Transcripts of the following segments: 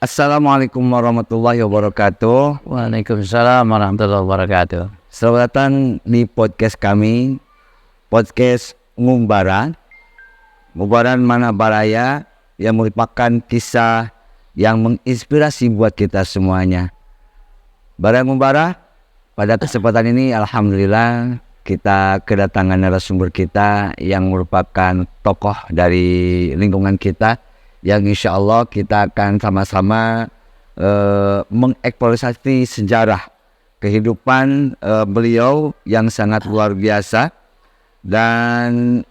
Assalamualaikum warahmatullahi wabarakatuh. Waalaikumsalam warahmatullahi wabarakatuh. Selamat datang di podcast kami, podcast Ngumbara. Ngubaran Mana Baraya yang merupakan kisah yang menginspirasi buat kita semuanya. Baraya Ngumbara, pada kesempatan ini alhamdulillah kita kedatangan narasumber kita yang merupakan tokoh dari lingkungan kita, yang insya Allah kita akan sama-sama mengeksplorasi sejarah kehidupan beliau yang sangat luar biasa. Dan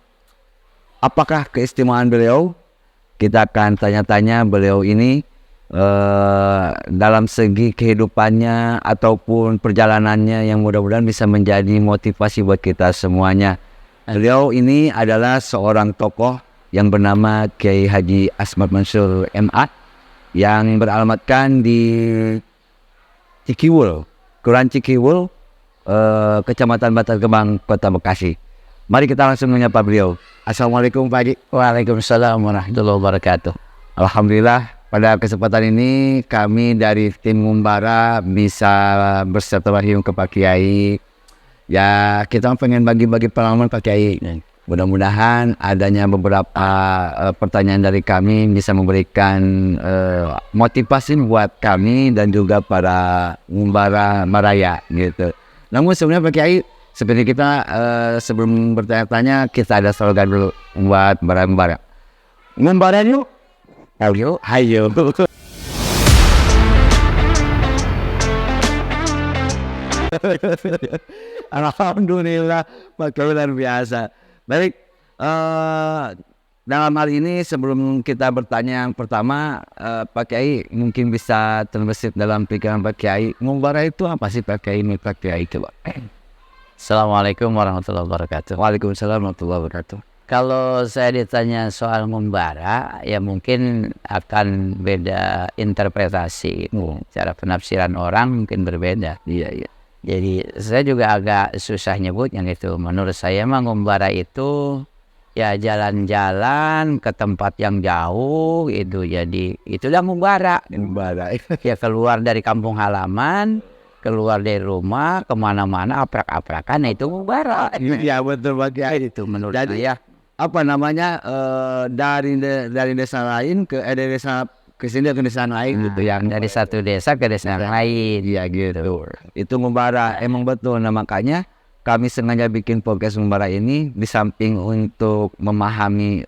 apakah keistimewaan beliau? Kita akan tanya-tanya beliau ini dalam segi kehidupannya ataupun perjalanannya, yang mudah-mudahan bisa menjadi motivasi buat kita semuanya. Beliau ini adalah seorang tokoh yang bernama Kiai Haji Asmad Mansur MA, yang beralamatkan di Cikiwul, Kelurahan Cikiwul, Kecamatan Bantar Gebang, Kota Bekasi. Mari kita langsung menyapa beliau. Assalamualaikum Pak Haji. Waalaikumsalam warahmatullahi wabarakatuh. Alhamdulillah pada kesempatan ini kami dari tim Ngumbara bisa bersilaturahim ke Pak Kiai. Ya, kita pengen bagi-bagi pengalaman Pak Kiai. Mudah-mudahan adanya beberapa pertanyaan dari kami bisa memberikan motivasi buat kami dan juga para Ngumbara Maraya gitu. Namun sebenarnya Pak Kiai, seperti kita sebelum bertanya-tanya, kita ada slogan dulu buat Ngumbara. Ngumbara yuk. Ayo, hayo. Alhamdulillah, Pak Kiai luar biasa. Baik, dalam hal ini sebelum kita bertanya yang pertama, Pak Kiai mungkin bisa terbesit dalam pikiran Pak Kiai, Ngumbara itu apa sih Pak Kiai? Ini Pak Kiai itu, Pak. Assalamualaikum warahmatullahi wabarakatuh. Waalaikumsalam warahmatullahi wabarakatuh. Kalau saya ditanya soal Ngumbara, ya mungkin akan beda interpretasi. Cara penafsiran orang mungkin berbeda. Iya. Jadi saya juga agak susah nyebutnya gitu. Menurut saya mah Ngumbara itu ya jalan-jalan ke tempat yang jauh itu. Jadi itulah Ngumbara. Ya keluar dari kampung halaman, keluar dari rumah, kemana-mana aprak-aprakan, itu Ngumbara. Iya betul Pak Kiai. Itu menurut Jadi, saya. apa namanya, dari desa lain ke desa ke sini ke desa lain gitu, yang dari satu desa ke desa yang lain. Iya gitu. Itu Ngumbara, emang betul. Nah makanya kami sengaja bikin podcast Ngumbara ini, di samping untuk memahami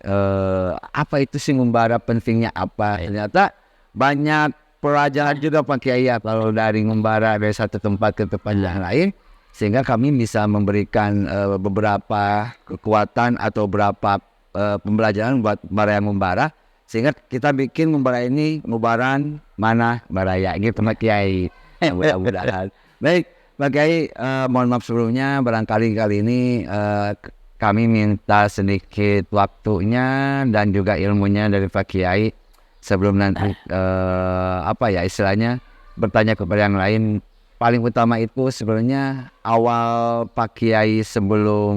apa itu sih Ngumbara, pentingnya apa. Ternyata banyak pelajaran juga Pak Kiai ya kalau dari Ngumbara, dari satu tempat ke tempat yang lain, sehingga kami bisa memberikan beberapa kekuatan atau beberapa pembelajaran buat Baraya Ngumbara, sehingga kita bikin Ngumbara ini Ngubaran Mana Baraya gitu Pak Kiai. Mudah-mudahan. Baik Pak Kiai, mohon maaf sebelumnya, barangkali kali ini kami minta sedikit waktunya dan juga ilmunya dari Pak Kiai sebelum nanti istilahnya bertanya kepada yang lain. Paling utama itu sebenarnya awal Pak Kiai sebelum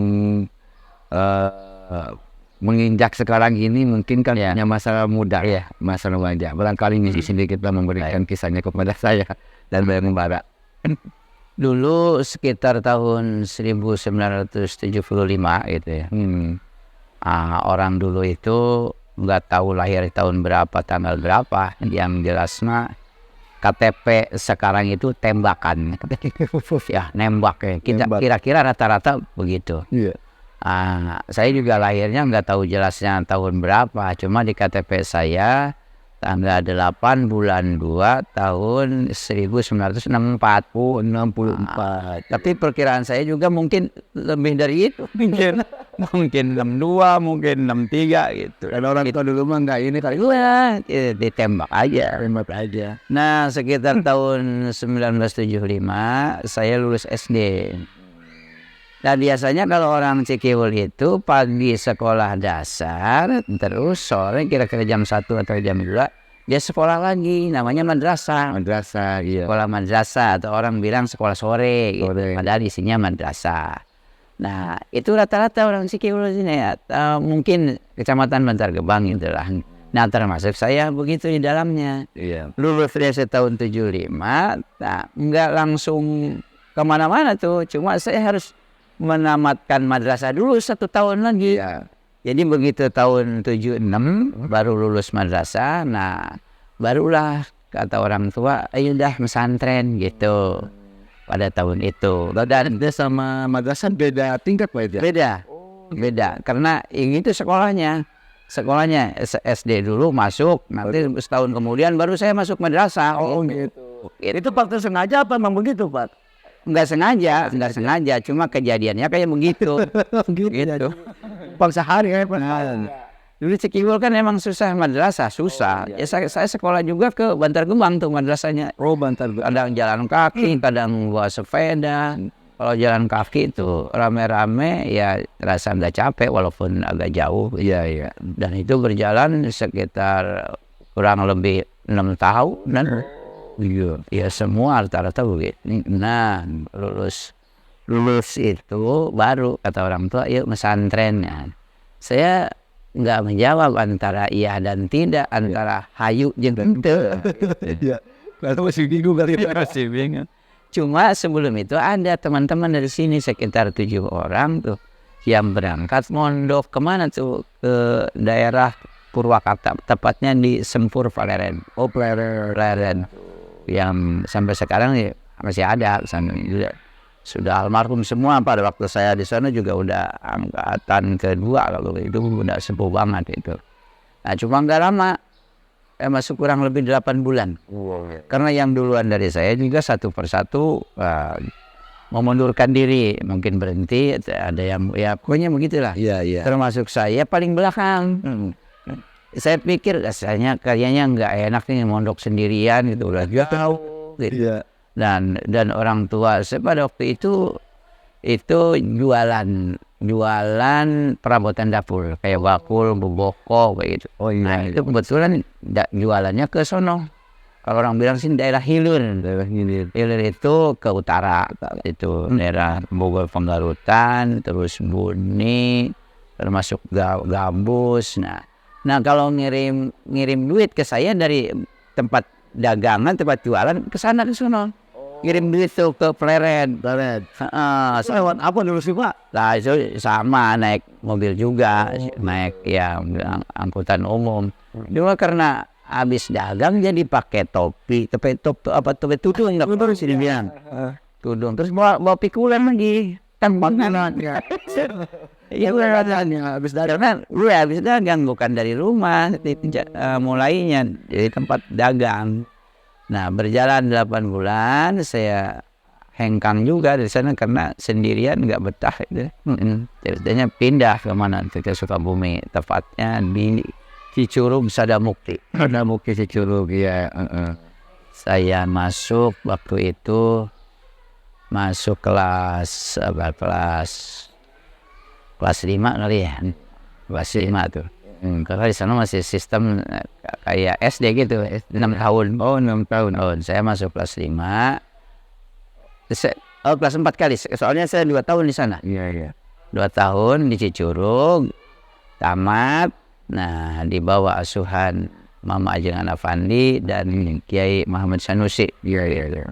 menginjak sekarang ini, mungkin kan punya masalah muda ya, masalah wajah. Barangkali sedikit memberikan kisahnya kepada saya dan Baraya Ngumbara. Dulu sekitar tahun 1975 gitu ya. Orang dulu itu nggak tahu lahir tahun berapa, tanggal berapa. Yang jelasnya KTP sekarang itu tembakan. Ya nembak ya. Kira-kira rata-rata begitu. Saya juga lahirnya nggak tahu jelasnya tahun berapa. Cuma di KTP saya tanggal 8 bulan 2 tahun 1964. Tapi perkiraan saya juga mungkin lebih dari itu. Mungkin 62, mungkin 63 gitu. Kalau orang tua dulu mah nggak ini kali. Ditembak aja. Nah sekitar tahun 1975 saya lulus SD. Nah biasanya kalau orang Cikiwul itu pagi sekolah dasar, terus sore kira-kira jam 1 atau jam 2 dia sekolah lagi, namanya madrasah. Iya. Sekolah madrasah, atau orang bilang sekolah sore gitu. Padahal isinya madrasah. Nah itu rata-rata orang Cikiwul sini ya, mungkin Kecamatan Bantar Gebang itulah. Nah termasuk saya begitu di dalamnya. Iya. Lulus dari tahun 75, nah nggak langsung kemana-mana tuh, cuma saya harus menamatkan madrasah dulu 1 tahun lagi. Iya. Jadi begitu tahun 76 baru lulus madrasah, nah barulah kata orang tua, ayo dah pesantren gitu pada tahun itu. Dan Dia sama madrasah beda tingkat Pak itu ya? beda karena ini tuh sekolahnya SD dulu masuk, nanti setahun kemudian baru saya masuk madrasah. Gitu. Itu faktor sengaja apa memang begitu Pak? Nggak sengaja, cuma kejadiannya kayak begitu. Gitu. Paksa hari ya Pak? Dulu Cikibul kan emang susah madrasah, susah. Ya saya sekolah juga ke Bantar Gebang tuh madrasahnya. Bantar. Kadang jalan kaki, kadang bawa sepeda. Kalau jalan kaki itu rame-rame ya terasa nggak capek walaupun agak jauh. Iya. Dan itu berjalan sekitar kurang lebih 6 tahun dan Iya. ya semua rata-rata begitu. Nah lulus itu baru kata orang tua yuk pesantren. Ya. Saya nggak menjawab antara iya dan tidak, antara hayu jeung henteu. Iya. Lalu masih bingung kali ya. Masih bingung. Cuma sebelum itu ada teman-teman dari sini sekitar 7 orang tuh yang berangkat mondok kemana tuh, ke daerah Purwakarta, tepatnya di Sempur Pleren. Pleren yang sampai sekarang ya masih ada sana. Sudah almarhum semua pada waktu saya di sana juga udah angkatan kedua, kalau itu udah sepuh banget itu. Nah cuma nggak lama, masuk kurang lebih 8 bulan. Karena yang duluan dari saya juga satu persatu memundurkan diri, mungkin berhenti, ada yang ya pokoknya begitulah. Iya. Termasuk saya paling belakang. Saya pikir rasanya kayaknya nggak enak nih mondok sendirian gitu, udah jauh gitu. Iya. Dan orang tua saya pada waktu itu jualan perabotan dapur kayak bakul, buboko kayak gitu. Oh iya. Nah itu kebetulan jualannya ke sono. Kalau orang bilang sih daerah hilir. Hilir itu ke utara itu daerah Bogor Penggarutan, terus Buni, termasuk Gambus. Nah kalau ngirim duit ke saya dari tempat dagangan, tempat jualan ke sana ke sono. Kirim duit tuh ke Pleren. Lewat apa dulu sih Pak? Nah itu sama, naik mobil juga, naik ya angkutan umum. Cuma karena habis dagang jadi pakai topi tudung, nggak perlu sini bilang tudung, terus bawa pikulan lagi kan makanan. Iya habis dagang bukan dari rumah, mulainya dari tempat dagang. Nah berjalan 8 bulan saya hengkang juga di sana karena sendirian nggak betah itu. Ceritanya pindah ke mana? Ke Sukabumi, tepatnya di Cicurug Sadamukti. Sadamukti Cicurug ya. Saya masuk waktu itu kelas 5 kali ya. Kelas 5 tuh. Karena di sana masih sistem kayak SD gitu, 6 tahun. Oh 6 tahun. Oh, saya masuk kelas 5. Kelas 4 kali. Soalnya saya 2 tahun di sana. Iya. 2 tahun di Cicurug, tamat. Nah, di bawah asuhan Mama Ajeng Anafandi dan Kiai Muhammad Sanusi. Iya.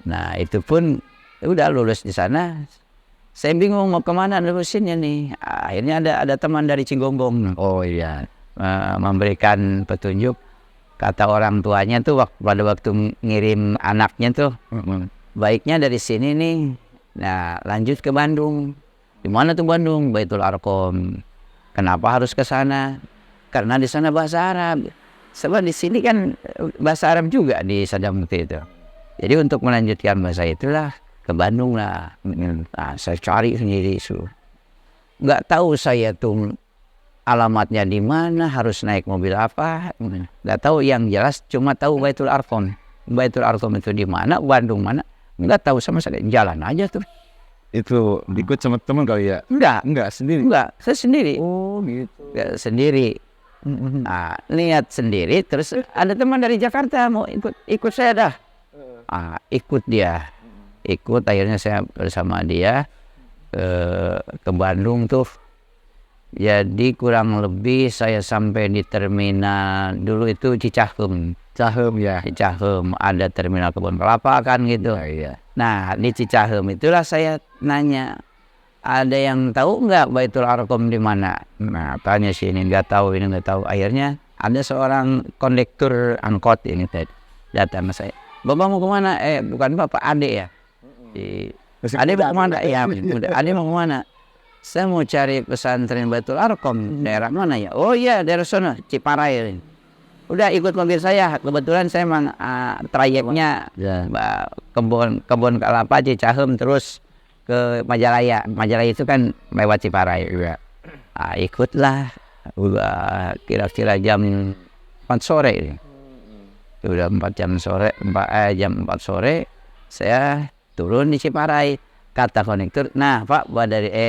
Nah, itu pun udah lulus di sana. Saya bingung mau kemana lulusinnya nih. Akhirnya ada teman dari Cigonggong. Oh iya. Memberikan petunjuk. Kata orang tuanya tuh pada waktu ngirim anaknya tuh, baiknya dari sini nih. Nah lanjut ke Bandung. Di mana tuh Bandung? Baitul Arqam. Kenapa harus ke sana? Karena di sana bahasa Arab. Sebab di sini kan bahasa Arab juga di Sadamukti itu. Jadi untuk melanjutkan bahasa itulah ke Bandung lah. Nah, saya cari sendiri nggak tahu saya tuh alamatnya di mana, harus naik mobil apa, nggak tahu. Yang jelas cuma tahu Baitul Arqam. Baitul Arqam itu di mana, Bandung mana, nggak tahu sama sekali. Jalan aja tuh. Itu ikut sama teman kali ya? Enggak sendiri. Enggak, saya sendiri. Oh gitu. Sendiri. Nah, lihat sendiri. Terus ada teman dari Jakarta mau ikut saya dah. Ikut dia. Akhirnya saya bersama dia ke Bandung tuh. Jadi kurang lebih saya sampai di terminal dulu itu Cicahem. Cahem ya. Cicahem ada terminal kebun kelapa kan gitu. Iya. Nah di Cicahem itulah saya nanya, ada yang tahu nggak Baitul Arqam di mana? Nah tanya sih ini nggak tahu, ini nggak tahu. Akhirnya ada seorang kondektur angkot ini datang ke saya. Bapak mau kemana? Bukan bapak, adik ya. Adik mau kemana? Ya, adik mau kemana? Saya mau cari pesantren Baitul Arqam. Daerah mana ya? Oh iya daerah sana, Ciparai. Udah ikut mobil saya. Kebetulan saya emang trayeknya kebun kelapa Cicahem terus ke Majalaya. Majalaya itu kan lewat Ciparai. Ikutlah. Udah kira-kira jam 4 sore. Udah 4 jam sore, jam 4 sore saya turun di Ciparai. Kata konektor, nah Pak,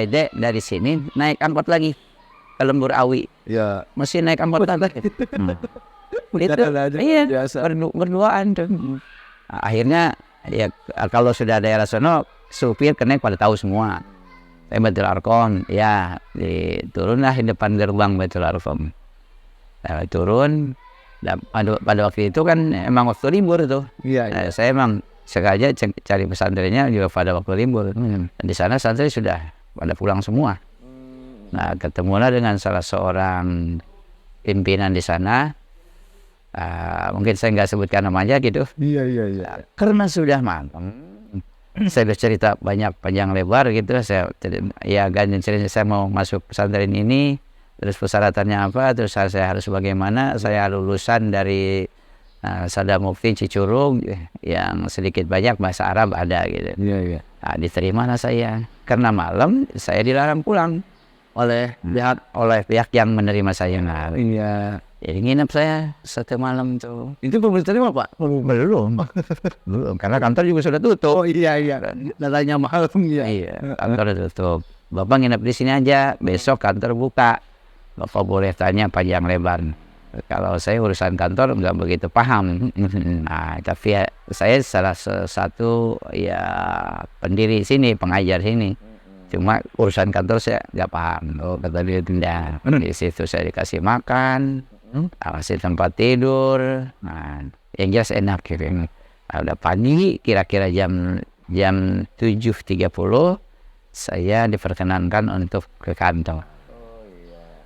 Dek dari sini naik angkot lagi ke Lembur Awi. Ya. Masih naik angkot lagi. Itu iya berduaan tuh. Nah, akhirnya ya kalau sudah daerah sono supir kenek pada tahu semua. Saya Baitul Arqam, ya turunlah di depan gerbang Baitul Arqam. Nah, turun. Pada waktu itu kan emang waktu libur tuh. Iya. Nah, saya emang sengaja cari pesantrennya juga pada waktu libur. Dan di sana santri sudah pada pulang semua. Nah, ketemulah dengan salah seorang pimpinan di sana. Mungkin saya nggak sebutkan namanya gitu. Iya. Karena sudah malam, saya udah cerita banyak panjang lebar gitu. Saya ganti cerita saya mau masuk pesantren ini, terus persyaratannya apa, terus saya harus bagaimana. Saya lulusan dari Sada Mufti Cicurug yang sedikit banyak bahasa Arab ada gitu. Iya. Nah, diterimalah saya. Karena malam saya dilarang pulang oleh pihak yang menerima saya. Nah, Iya. jadi nginep saya 1 malam tuh. Itu pemberitahuan Pak? Belum, karena kantor juga sudah tutup. Oh iya. Datanya malam ya. Iya, kantor tutup. Bapak nginep di sini aja. Besok kantor buka. Bapak boleh tanya panjang lebar. Kalau saya urusan kantor nggak begitu paham. Nah, tapi ya, saya salah satu ya pendiri sini, pengajar sini. Cuma urusan kantor saya nggak paham. Oh, kata dia tidak. Di situ saya dikasih makan, kasih tempat tidur. Nah, yang jelas enak gitu. Nah, udah pagi, kira-kira jam 7.30 saya diperkenankan untuk ke kantor.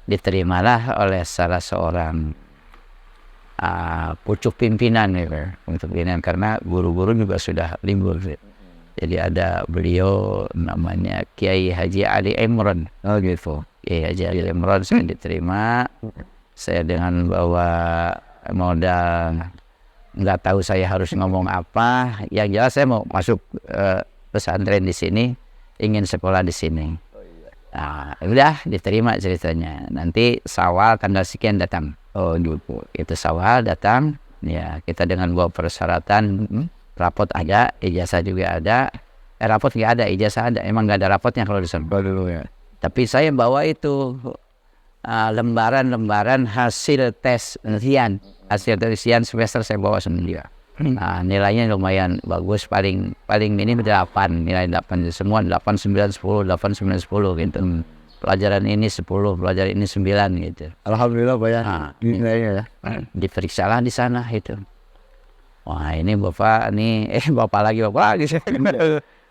Diterimalah oleh salah seorang pucuk pimpinan gitu, untuk pimpinan karena guru-guru juga sudah libur gitu. Jadi ada beliau namanya Kiai Haji Ali Imron. Oh gitu. Kiai Haji Ali Imron saya diterima. Saya dengan bawa modal nggak tahu saya harus ngomong apa. Yang jelas saya mau masuk pesantren di sini, ingin sekolah di sini. Nah, udah diterima ceritanya. Nanti Syawal tanggal sekian datang. Oh gitu. Itu Syawal datang. Ya kita dengan bawa persyaratan, rapot ada, ijazah juga ada. Rapot nggak ada, ijazah ada. Emang nggak ada rapotnya kalau di sana. Dulu ya. Tapi saya bawa itu lembaran hasil tes ujian. Hasil tes ujian semester saya bawa sendiri. Nah, nilainya lumayan bagus, paling minim 8, nilai 8 semua 8 9 10 8 9 10 gitu. Pelajaran ini 10, pelajaran ini 9 gitu. Alhamdulillah banyak nilainya ya. Diperiksalah di sana itu. Wah, ini Bapak nih Bapak lagi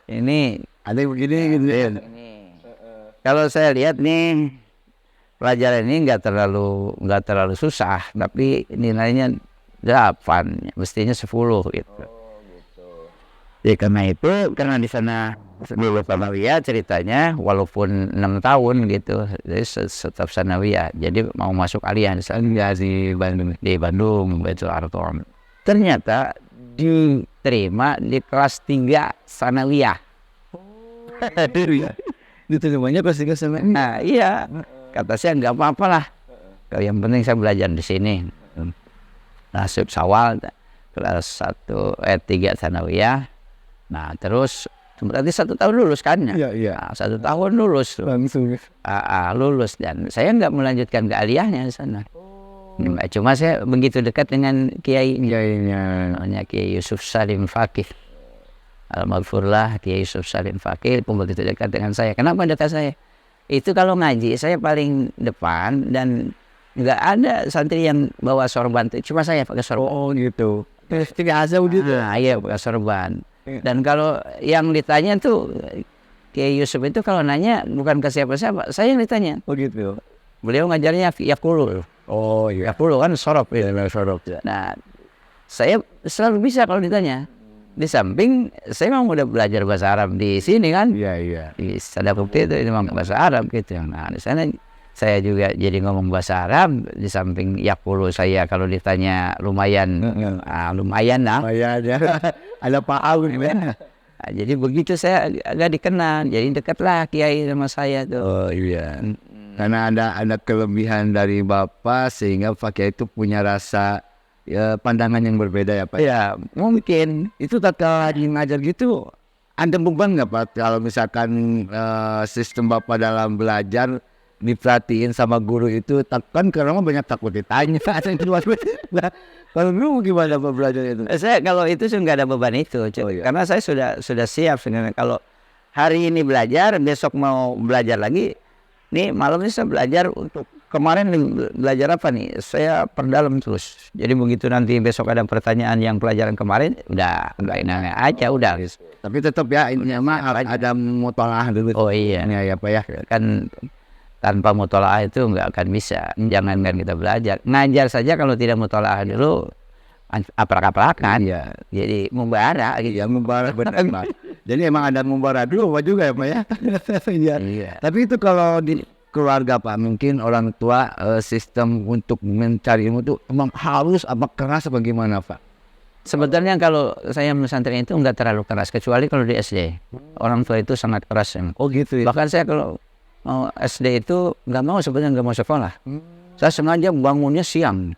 ini Ada yang begini gitu ya. kalau saya lihat nih pelajaran ini nggak terlalu susah, tapi nilainya 8, mestinya 10 gitu. Ya karena di sana sebelum sanawiyah ceritanya walaupun 6 tahun gitu, jadi tetap sanawiyah. Jadi mau masuk aliyah di sana di Bandung Baitul Arqam. Ternyata diterima di kelas 3 sanawiyah. Diterimanya kelas 3 sama. Nah, iya. Kata saya nggak apa-apa lah. Yang penting saya belajar di sini. Nasib Syawal kelas 3 sanawiyah. Nah terus berarti 1 tahun lulus kan ya? Iya. Nah, 1 tahun lulus Langsung. lulus dan saya nggak melanjutkan ke aliyahnya di sana. Cuma saya begitu dekat dengan kiainya, namanya Kiai Yusuf Salim Fakih. Almarhumlah Kiai Yusuf Salim Fakih pun begitu dekat dengan saya. Kenapa dekat saya? Itu kalau ngaji saya paling depan dan nggak ada santri yang bawa sorban tuh, cuma saya pakai sorban. Oh gitu. Tidak asal gitu. Nah, iya pakai sorban. Dan kalau yang ditanya tuh Kiai Yusuf itu kalau nanya bukan ke siapa-siapa, saya yang ditanya. Oh gitu. Beliau ngajarnya Yaqulu. Oh iya. Yaqulu kan sorop ya. Sorok. Nah, saya selalu bisa kalau ditanya. Di samping saya memang udah belajar bahasa Arab di sini kan. Iya. Di Sada Bukti itu memang bahasa Arab gitu. Nah, di sana saya juga jadi ngomong bahasa Arab. Di samping Yaqulu saya kalau ditanya lumayan lumayan lah. Lumayan ya. Ada paham gitu ya. Nah, jadi begitu saya agak dikenal, jadi dekatlah Kiai sama saya tuh. Oh iya. Karena ada kelebihan dari Bapak sehingga Pak Kiai itu punya rasa pandangan yang berbeda ya Pak. Ya, mungkin. Itu tatkala lagi ngajar gitu, ada beban nggak Pak kalau misalkan sistem Bapak dalam belajar diperhatiin sama guru itu, kan karena banyak takut ditanya. Nah, kalau dulu gimana Pak belajar itu? Saya kalau itu sih nggak ada beban itu, karena saya sudah siap sebenarnya. Kalau hari ini belajar, besok mau belajar lagi. Nih malam ini saya belajar untuk kemarin belajar apa nih? Saya perdalam terus. Jadi begitu nanti besok ada pertanyaan yang pelajaran kemarin, udah nanya aja udah. Tapi tetap ya ini mah ada mutolaah dulu. Oh iya, ya Pak ya. Kan tanpa mutolaah itu nggak akan bisa. Jangankan kita belajar, ngajar saja kalau tidak mutolaah dulu aprak-aprakan. Iya. Jadi membara gitu. Iya membara benar Pak. Jadi emang ada membara dulu Pak juga ya Pak ya. Iya. Tapi itu kalau di keluarga Pak, mungkin orang tua sistem untuk mencari ilmu itu emang harus apa keras apa gimana Pak? Sebetulnya kalau saya pesantren itu nggak terlalu keras, kecuali kalau di SD. Orang tua itu sangat keras. Oh gitu ya. Bahkan saya kalau mau SD itu nggak mau, sebenarnya nggak mau sekolah. Saya sengaja bangunnya siang.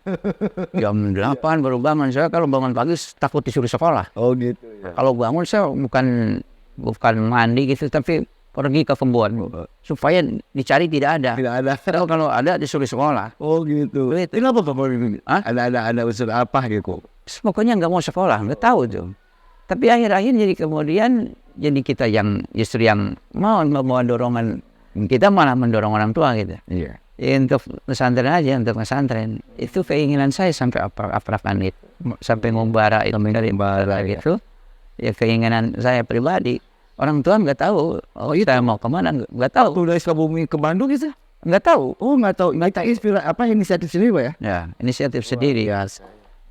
Jam 8 baru bangun. Saya kalau bangun pagi takut disuruh sekolah. Oh gitu ya. Kalau bangun saya bukan mandi gitu, tapi pergi ke kebun supaya dicari tidak ada. Tidak ada. Kalau ada disuruh sekolah. Oh gitu. Kenapa Pak? Ada unsur apa gitu? Pokoknya nggak mau sekolah, nggak tahu tuh. Tapi akhir-akhir jadi kemudian jadi kita yang justru yang mau dorongan, kita malah mendorong orang tua gitu. Iya. Ya, untuk pesantren aja, untuk pesantren itu keinginan saya sampai aprak-aprakan itu, sampai membara itu dari bara gitu. Ya keinginan saya pribadi. Orang tua nggak tahu. Oh kita mau kemana nggak tahu. Udah Sukabumi ke Bandung gitu? Nggak tahu. Oh nggak tahu. Kita inisiatif sendiri Pak ya? Ya inisiatif sendiri.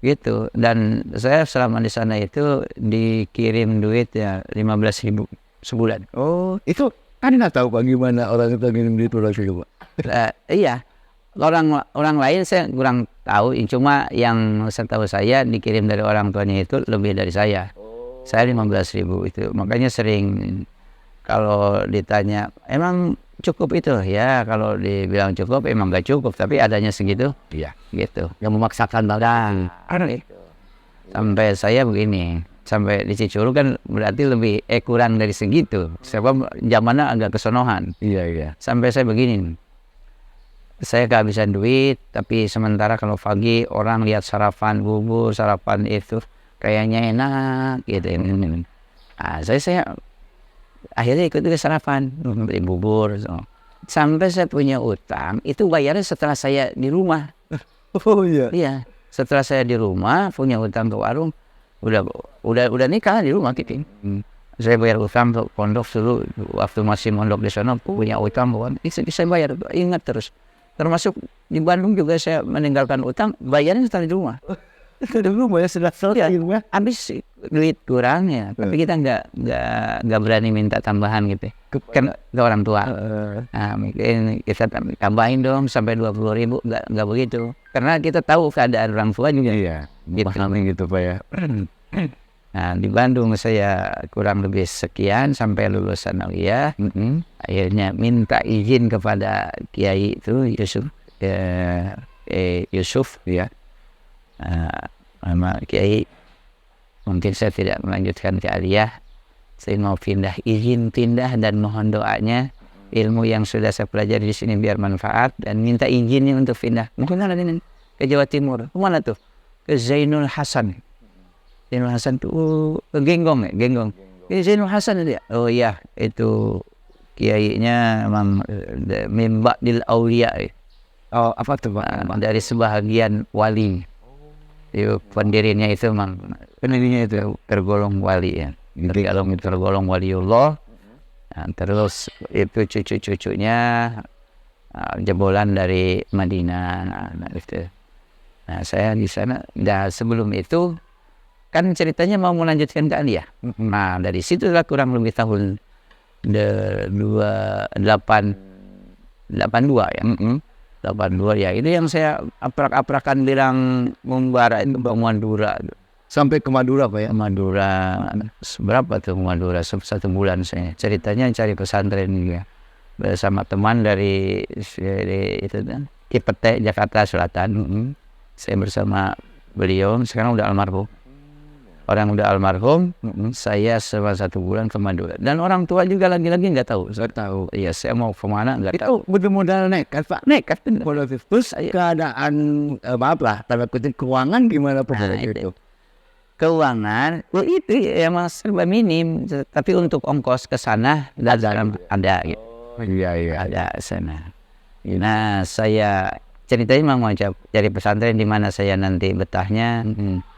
Gitu. Dan saya selama di sana itu dikirim duit ya 15.000 sebulan. Oh itu kan nggak tahu Pak gimana orang itu ngirim duit Pak. Iya, orang lain saya kurang tahu, cuma yang setahu saya dikirim dari orang tuanya itu lebih dari saya. Saya 15.000 itu, makanya sering kalau ditanya emang cukup itu ya, kalau dibilang cukup emang nggak cukup, tapi adanya segitu. Iya. Gitu. Yang memaksakan banget. Sampai saya begini, sampai di Cicurug kan berarti lebih kurang dari segitu. Sebab zamannya agak kesonohan. Iya. Sampai saya begini. Saya kehabisan duit, tapi sementara kalau pagi orang lihat sarapan bubur, sarapan itu kayaknya enak gitu. Nah, saya akhirnya ikut ke sarapan, beli bubur. So. Sampai saya punya utang, itu bayarnya setelah saya di rumah. Oh iya. Iya, setelah saya di rumah punya utang ke warung, udah nikah di rumah gitu. Saya bayar utang ke pondok dulu, waktu masih mondok di sana punya utang, saya bayar, ingat terus. Termasuk di Bandung juga saya meninggalkan utang, bayarnya setelah di rumah. Dulu bayar sudah selesai ya. Habis duit kurang ya, tapi kita nggak berani minta tambahan gitu. Kan ke orang tua. Nah, mungkin kita tambahin dong sampai 20.000, nggak begitu. Karena kita tahu keadaan orang tua juga. Iya. Gitu Pak ya. Nah, di Bandung saya kurang lebih sekian sampai lulus sanawiyah. Akhirnya minta izin kepada Kiai itu Yusuf ya. Sama Kiai, mungkin saya tidak melanjutkan ke aliyah. Saya mau izin pindah dan mohon doanya ilmu yang sudah saya pelajari di sini biar manfaat, dan minta izinnya untuk pindah. Mungkin ada ini ke Jawa Timur. Kemana tuh? Ke Zainul Hasan. Zainul Hasan tuh ke Genggong. Zainul Hasan dia. Oh iya, itu kiainya memang Mimba'dil Aulia. Oh, apa tuh Pak? Dari sebahagian wali. Itu pendirinya itu memang Pendirinya itu. tergolong wali ya. Tergolong waliullah. Nah, terus itu cucu-cucunya jebolan dari Madinah. Nah, itu. Nah, saya di sana. Nah, sebelum itu kan ceritanya mau melanjutkan ke India. Nah, dari situlah kurang lebih tahun 82 ya. 82 ya. Itu yang saya aprak-aprakan bilang Mumbara itu Bang Madura. Sampai ke Madura Pak ya? Madura berapa tuh Madura? 1 bulan saya. Ceritanya cari pesantren juga bersama teman dari itu kan Cipete Jakarta Selatan. Saya bersama beliau sekarang udah almarhum. Orang udah almarhum, saya selama 1 bulan ke Madura. Dan orang tua juga lagi-lagi nggak tahu. Saya tahu. Iya, saya mau kemana nggak tahu. Itu bener-bener nekat Pak. Nekat. Terus keadaan maaf lah, tanda kutip keuangan gimana Pak? Nah, itu. Keuangan itu ya mas serba minim, tapi untuk ongkos ke sana ada gitu. Iya. Ada sana. Nah, saya ceritanya memang mau cari pesantren di mana saya nanti betahnya.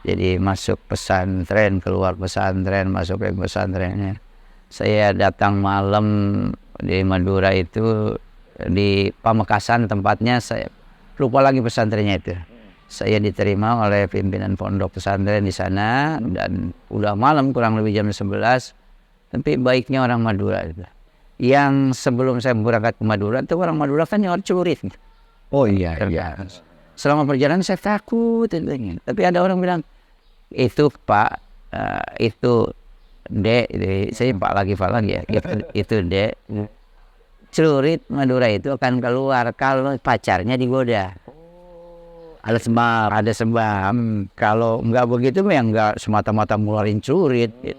Jadi masuk pesantren, keluar pesantren, masuk ke pesantrennya. Saya datang malam di Madura itu di Pamekasan tempatnya, saya lupa lagi pesantrennya itu. Saya diterima oleh pimpinan pondok pesantren di sana dan udah malam kurang lebih jam 11. Tapi baiknya orang Madura itu. Yang sebelum saya berangkat ke Madura itu orang Madura kan nyawa celurit. Oh iya. Selama perjalanan saya takut, tapi ada orang bilang itu Pak, itu Dek, saya Pak lagi ya, itu Dek, celurit Madura itu akan keluar kalau pacarnya digoda. Ada sebab. Kalau nggak begitu ya nggak semata-mata ngeluarin celurit. Gitu.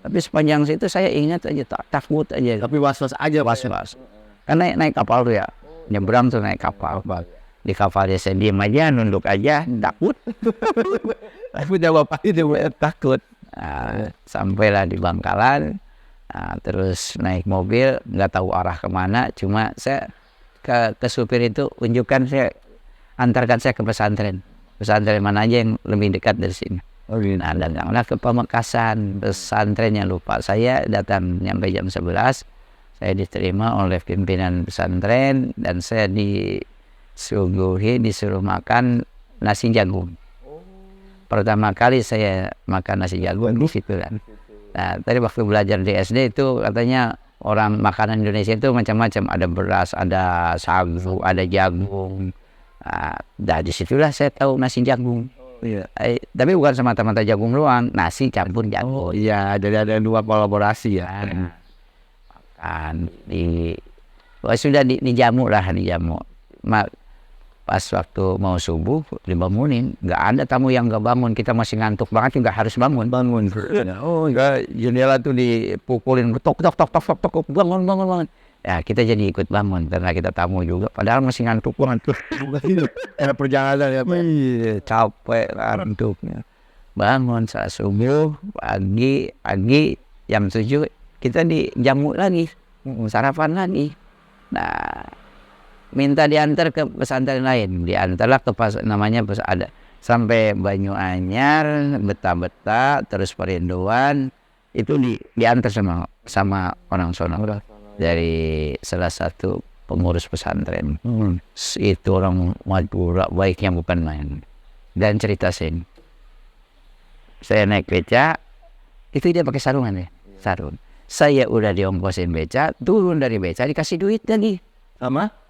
Tapi sepanjang situ saya ingat aja takut aja. Tapi was-was aja Pak. Was-was. Kan naik kapal tuh ya, nyebrang tuh naik kapal. Di kapalnya saya diem aja, nunduk aja, takut. Tapi jawab itu takut. Nah, sampailah di Bangkalan, terus naik mobil, nggak tahu arah kemana. Cuma saya ke supir itu antarkan saya ke pesantren mana aja yang lebih dekat dari sini. Nah, datanglah ke Pamekasan, pesantrennya lupa saya, datang nyampe jam 11. Saya diterima oleh pimpinan pesantren dan saya disuruh makan nasi jagung. Pertama kali saya makan nasi jagung di situ kan. Nah, tadi waktu belajar di SD itu katanya orang makanan Indonesia itu macam-macam, ada beras, ada sagu, ada jagung. Nah, disitulah saya tahu nasi jagung. Iya. Tapi bukan semata-mata jagung doang, nasi campur jagung. Oh iya, ada 2 kolaborasi ya. Makan sudah dijamu. Pas waktu mau subuh dibangunin, nggak ada tamu yang nggak bangun. Kita masih ngantuk banget juga harus bangun. Oh enggak, jendela tuh dipukulin, tok, bangun. Ya kita jadi ikut bangun karena kita tamu juga. Padahal masih ngantuk banget. Era perjalanan ya Pak. Iya, capek ngantuknya. Bangun saat subuh pagi jam 7 kita dijamu lagi, sarapan lagi. Nah, minta diantar ke pesantren lain, diantarlah ke namanya ada sampai Banyuanyar, Beta, terus Perinduan itu diantar sama orang sono dari salah satu pengurus pesantren. Itu orang Madura baiknya bukan main. Dan cerita saya naik beca, itu dia pakai sarungan ya, sarung. Saya udah diongkosin beca, turun dari beca dikasih duit lagi.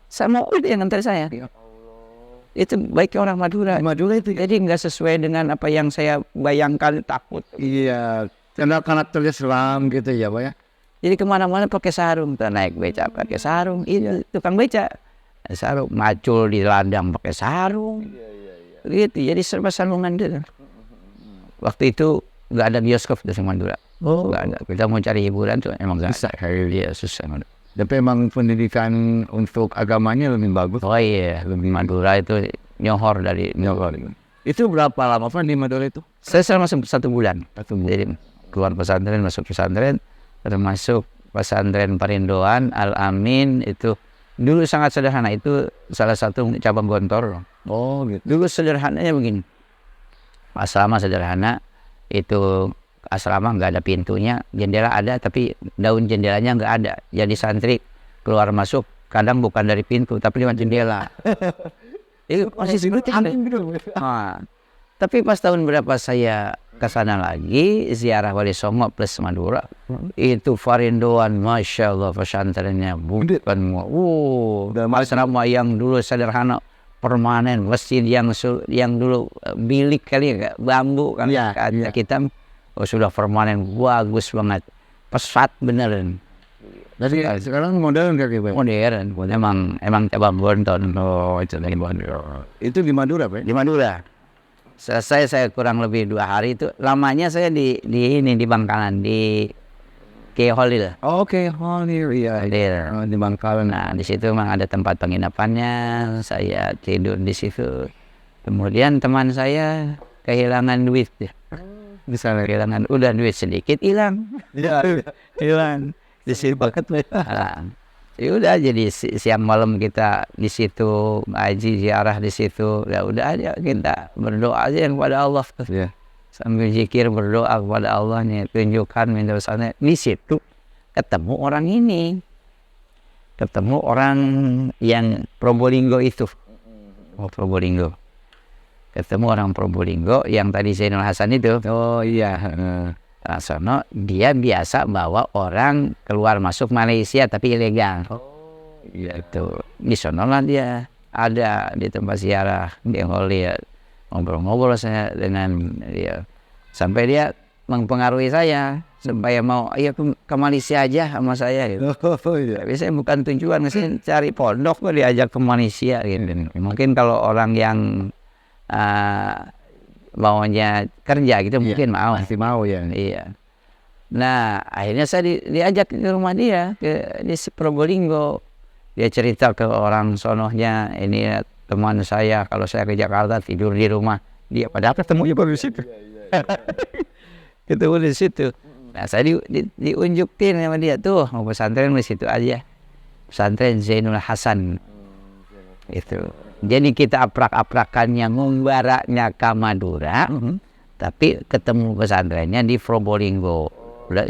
Sama udah yang nganter saya. Itu baiknya orang Madura itu. Jadi nggak sesuai dengan apa yang saya bayangkan, takut. Iya, karena karakternya seram gitu ya Pak ya. Jadi kemana-mana pakai sarung, naik beca pakai sarung, ini tukang beca, sarung, macul di ladang pakai sarung, gitu. Jadi serba sarungan gitu. Waktu itu nggak ada bioskop di Madura, nggak ada. Kita mau cari hiburan tuh emang nggak Susah. Iya susah. Tapi emang pendidikan untuk agamanya lebih bagus. Oh iya, Madura itu nyohor. Itu berapa lama Pak di Madura itu? Saya selama 1 bulan. Jadi keluar pesantren, masuk pesantren, termasuk pesantren Parindoan Al Amin itu dulu sangat sederhana, itu salah satu cabang Gontor. Oh gitu. Dulu sederhananya begini, asrama sederhana, itu asrama nggak ada pintunya, jendela ada tapi daun jendelanya nggak ada. Jadi santri keluar masuk kadang bukan dari pintu tapi lewat jendela. Itu masih seperti itu. Nah, tapi pas tahun berapa saya ke sana lagi ziarah Wali Songo plus Madura, itu Parindoan, masya Allah pesantrennya bukan, asrama yang dulu sederhana permanen, masjid yang dulu bilik kali ya, bambu kan, kaca hitam, sudah permanen, bagus banget, pesat beneran. Jadi sekarang modern kayak gitu. Modern, emang cabang Gontor. Oh, itu di Madura, Pak? Di Madura. Selesai saya kurang lebih 2 hari itu. Lamanya saya di Bangkalan, di Holil. Oke, Holil, iya. Holil. Di Bangkalan. Nah, di situ memang ada tempat penginapannya. Saya tidur di situ. Kemudian teman saya kehilangan duit. Misalnya Kehilangan, udah duit sedikit hilang. Iya. Hilang. Di situ banget. Ya udah, jadi siang malam kita di situ ngaji, ziarah di situ. Ya udah aja kita berdoa aja kepada Allah. Iya. Sambil zikir berdoa kepada Allah nih, tunjukkan minta sana. Di situ ketemu orang ini. Ketemu orang yang Probolinggo itu. Oh, Probolinggo. Ketemu orang Probolinggo yang tadi Zainul Hasan itu. Oh iya. Sono dia biasa bawa orang keluar masuk Malaysia tapi ilegal. Iya. Itu di sono lah dia ada di tempat ziarah di Holil. Ngobrol-ngobrol saya dengan dia sampai dia mempengaruhi saya supaya mau ayo ke Malaysia aja sama saya gitu. Oh iya. Tapi saya bukan tujuan, saya cari pondok kok diajak ke Malaysia gitu. Mungkin kalau orang yang maunya kerja gitu mungkin mau. Pasti mau ya. Iya. Nah, akhirnya saya diajak ke rumah dia di Probolinggo. Dia cerita ke orang sonohnya, ini teman saya kalau saya ke Jakarta tidur di rumah dia. Padahal ketemunya baru di situ. Ketemu di situ. Nah, saya diunjukin sama dia tuh mau pesantren di situ aja. Pesantren Zainul Hasan. Itu. Jadi kita aprak-aprakannya ngumbaranya ke Madura, tapi ketemu pesantrennya di Probolinggo.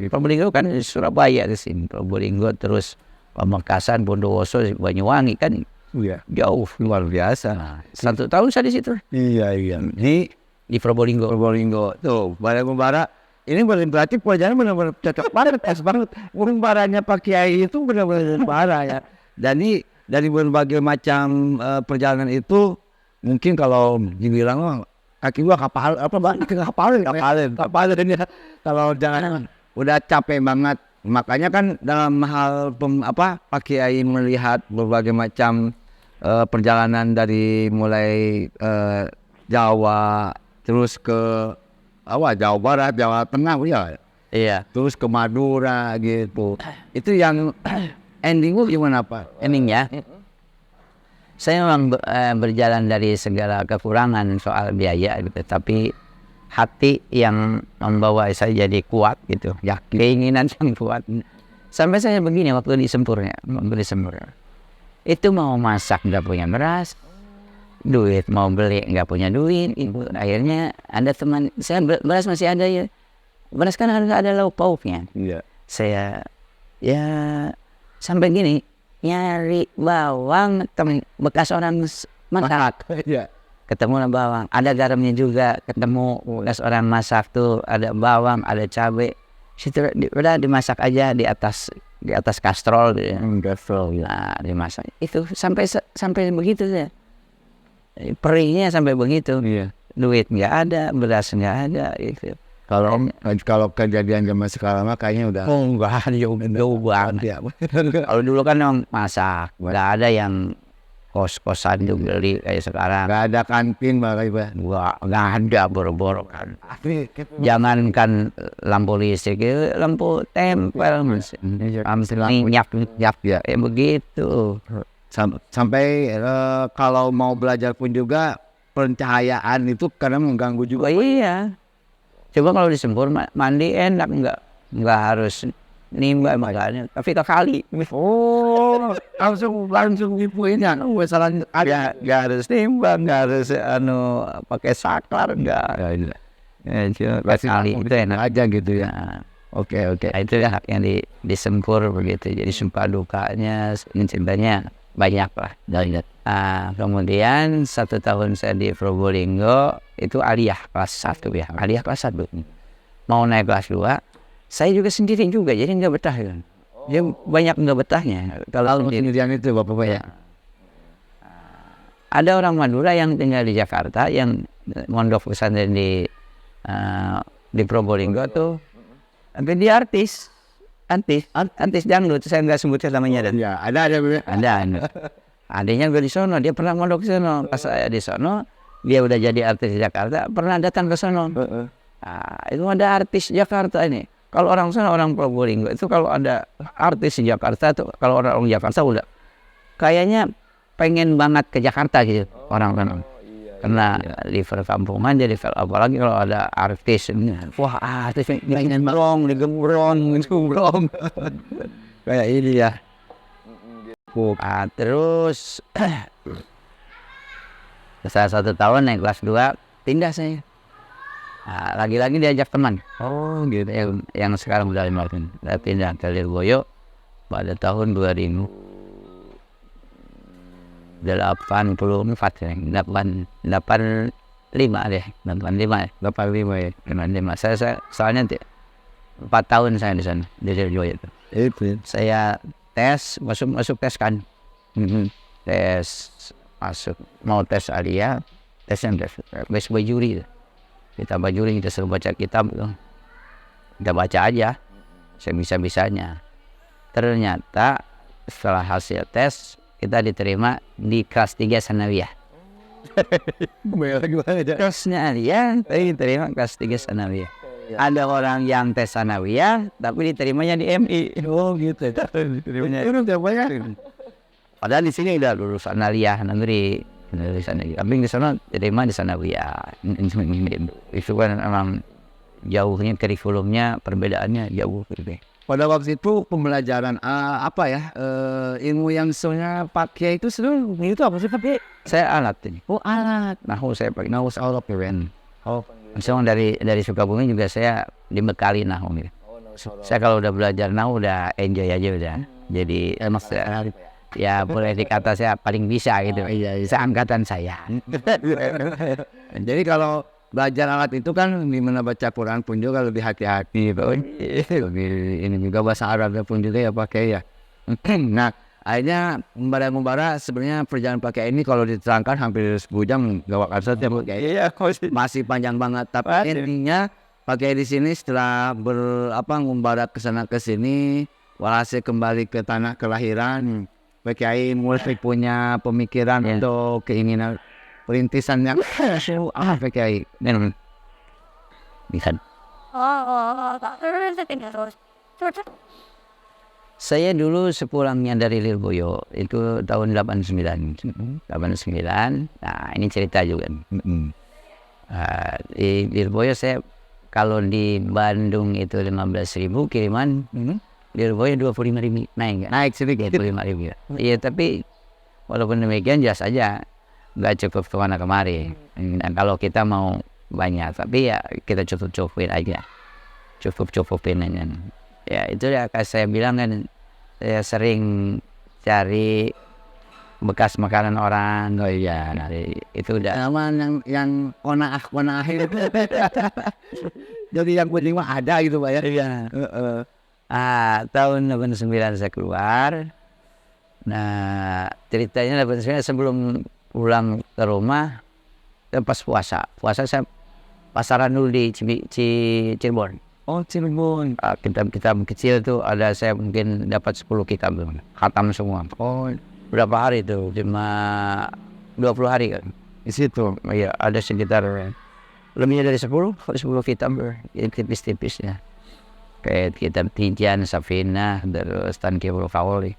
Probolinggo kan di Surabaya di sini. Probolinggo terus Pamekasan, Bondowoso, Banyuwangi kan jauh, Luar biasa. Nah, 1 tahun saya di situ. Iya. Di Probolinggo. Tuh, Bara ini berarti pelajaran benar-benar cocok banget, pas banget. Baranya Pak Kiai itu benar-benar bara ya. Dan ini dari berbagai macam perjalanan itu mungkin kalau dibilang kaki gua kapalin ya. Kalau jangan udah capek banget, makanya kan dalam hal Pak Kiai melihat berbagai macam perjalanan dari mulai Jawa terus ke Jawa Barat, Jawa Tengah ya. Iya. Terus ke Madura gitu. Itu yang endingnya gimana Pak? Endingnya, saya memang berjalan dari segala kekurangan soal biaya gitu, tapi hati yang membawa saya jadi kuat gitu, ya keinginan yang kuat. Sampai saya begini waktu di Sempur, itu mau masak nggak punya beras, duit mau beli nggak punya duit. Akhirnya ada teman saya, beras masih ada ya, beras kan harus ada lauk pauknya. Iya. Saya ya sampai gini nyari bawang bekas orang masak. Iya. Ketemu lah bawang, ada garamnya juga, ketemu bekas orang masak tuh, ada bawang, ada cabai. Situ udah dimasak aja di atas kastrol gitu. Gastrol ya. Nah, dimasak. Itu sampai begitu ya. Perihnya sampai begitu. Iya. Duit nggak ada, beras nggak ada gitu. Kalau kejadian zaman sekarang mah kayaknya udah Enggak, jauh banget. Kalau dulu kan yang masak, nggak ada yang kos-kosan juga beli kayak sekarang. nggak ada kantin Pak. Nggak ada boro-boro kan. Jangankan lampu listrik, lampu tempel minyak ya begitu. Sampai kalau mau belajar pun juga pencahayaan itu kadang mengganggu juga. Iya. Coba kalau di Sempur mandi enak, nggak harus nimba makanya tapi ke kali. Oh, langsung ibuinnya. Masalahnya ada Nggak harus nimba, nggak harus pakai saklar, nggak. Ya, cuma ke kali itu enak aja gitu ya. Nah, Oke. nah, itu ya yang disengkur begitu. Jadi sumpah dukanya, cintanya banyak lah. Kemudian 1 tahun saya di Probolinggo itu aliyah kelas 1 ya. Aliyah kelas 1. Mau naik kelas 2, saya juga sendiri juga, jadi nggak betah kan. Dia banyak nggak betahnya. Kalau sendirian itu bapak ya. ada orang Madura yang tinggal di Jakarta, yang mondok pesantren di Probolinggo tuh, tapi dia artis dangdut. Saya nggak sebutkan namanya. Ya, ada. Adanya gue di sono, dia pernah mondok di sono. Pas saya di sono, dia udah jadi artis di Jakarta, pernah datang ke sono. Itu ada artis Jakarta ini. Kalau orang sana, orang Probolinggo itu kalau ada artis di Jakarta tuh, kalau orang Jakarta udah kayaknya pengen banget ke Jakarta gitu orang sana. Karena liver kampungan jadi apalagi kalau ada artis, wah artis pengen digembrong kayak ini ya. Terus setelah 1 tahun naik kelas 2 pindah saya. Lagi-lagi diajak teman. Oh gitu. Yang sekarang udah 5 tahun. Saya pindah ke Lirboyo pada tahun 2084 ya. 85 deh. 85 ya. 85. Saya soalnya 4 tahun saya di sana di Lirboyo itu. Itu. Saya tes, masuk tes kan. Tes masuk, mau tes aliyah, tes bajuri. Kita bajuri, kita suruh baca kitab tuh. Kita baca aja sebisa-bisanya. Ternyata setelah hasil tes kita diterima di kelas 3 sanawiyah. Tesnya aliyah, tapi diterima kelas 3 sanawiyah. Ada orang yang tes sanawiyah tapi diterimanya di MI. Oh gitu. Padahal di sini udah lulusan aliyah negeri. Tapi di sana diterima di sanawiyah. Itu kan emang jauhnya kurikulumnya, perbedaannya jauh gitu. Pada waktu itu pembelajaran ilmu yang sebenarnya pakai itu sebenarnya itu apa sih pakai? Saya alat ini. Oh alat. Nahu saya pakai. Now out of keren. Oh. Misalnya dari Sukabumi juga saya dibekali nahu gitu. Saya kalau udah belajar nahu udah enjoy aja udah. Jadi ya boleh dikata saya paling bisa gitu. Seangkatan saya. Jadi kalau belajar alat itu kan dimana baca Quran pun juga lebih hati-hati. Lebih ini juga bahasa Arabnya pun juga ya pakai ya. Nah akhirnya membara sebenarnya perjalanan pakai ini kalau diterangkan hampir 10 jam gak wakar saja masih panjang banget. Tapi intinya pakai di sini setelah membara kesana kesini, walhasil kembali ke tanah kelahiran. PKI mulai punya pemikiran untuk keinginan perintisan yang PKI. Bisa. Saya dulu sepulangnya dari Lirboyo itu tahun 89. Nah ini cerita juga. Di Lirboyo saya kalau di Bandung itu 15.000 kiriman. Di Lirboyo 25.000 naik sedikit 25.000. Iya tapi walaupun demikian jelas aja nggak cukup kemana kemari. Dan kalau kita mau banyak tapi ya kita cukupin aja, cukupin aja. Ya itu ya kayak saya bilang kan, saya sering cari bekas makanan orang. Oh iya, itu udah yang konaah itu. Jadi yang penting mah ada gitu Pak ya. Iya. Tahun 89 saya keluar. Nah ceritanya 89 sebelum pulang ke rumah, pas puasa saya pasaran dulu di Cirebon. Oh Cirebon. Kitab kecil tuh ada, saya mungkin dapat 10 kitab, khatam semua. Oh berapa hari itu? Cuma 20 hari kan di situ. Iya ada sekitar lebihnya dari 10 kitab, tipis-tipisnya. Kayak kitab Tijan, Safina, terus Tankibul Kaul,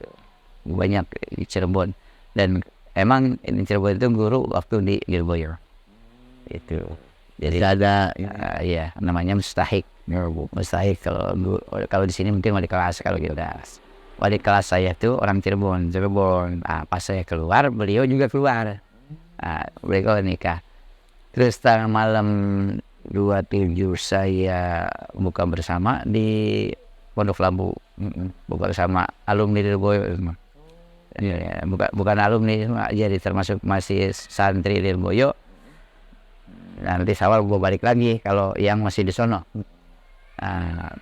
banyak di Cirebon. Dan emang di Cirebon itu guru waktu di Lirboyo. Itu. Jadi ada ya namanya Mustahik. Mustahik kalau di sini mungkin wali kelas kalau gitu. Wali kelas saya tuh orang Cirebon. Nah, pas saya keluar, beliau juga keluar. Nah, beliau nikah. Terus tanggal malam 27 saya buka bersama di Pondok Labu. Buka bersama alumni Lirboyo. Ya, bukan alumni, jadi termasuk masih santri Lirboyo. Nanti sawal gue balik lagi kalau yang masih di sono. Nah,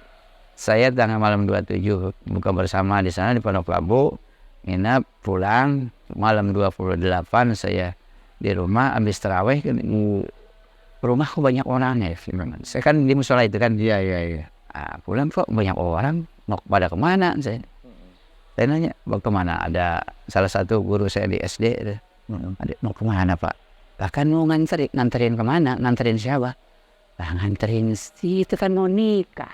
saya tanggal malam 27 buka bersama di sana di Pondok Labu, nginap, pulang malam 28 saya di rumah habis tarawih kan. Rumah kok banyak orang ya. Saya kan di musola itu kan. Iya. Nah, pulang kok banyak orang, mau pada kemana saya nanya, mau kemana? Ada salah satu guru saya di SD. Adik mau kemana pak? Bahkan mau nganterin kemana? Nganterin siapa? Lah nganterin itu kan mau nikah.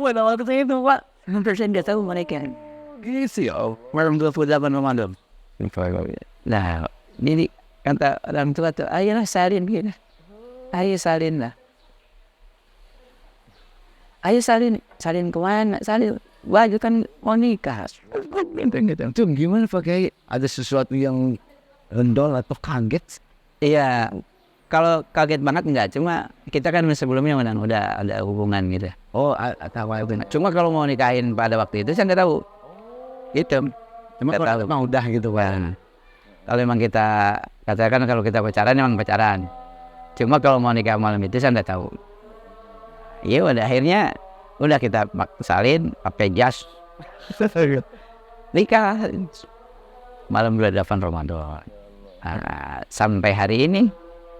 Waduh, waktu itu pak, hampir saya nggak tahu mereka. Gitu ya. Malam 28 Ramadan. Nah, ini kata orang tua tuh, ayolah salin gitu. Ayo salin lah. Ayo salin kemana? Salin, wajib kan mau nikah. Itu gimana Pak Kiai? Ada sesuatu yang endol atau kaget? Iya, kalau kaget banget enggak, cuma kita kan sebelumnya udah ada hubungan gitu. Oh, tahu itu. Cuma kalau mau nikahin pada waktu itu saya nggak tahu. Gitu. Cuma Nggak tahu. kalau udah gitu Pak. Kalau memang kita katakan kalau kita pacaran memang pacaran. Cuma kalau mau nikah malam itu saya nggak tahu. Iya udah akhirnya udah kita salin pakai jas nikah malam 28 Ramadan. Nah, sampai hari ini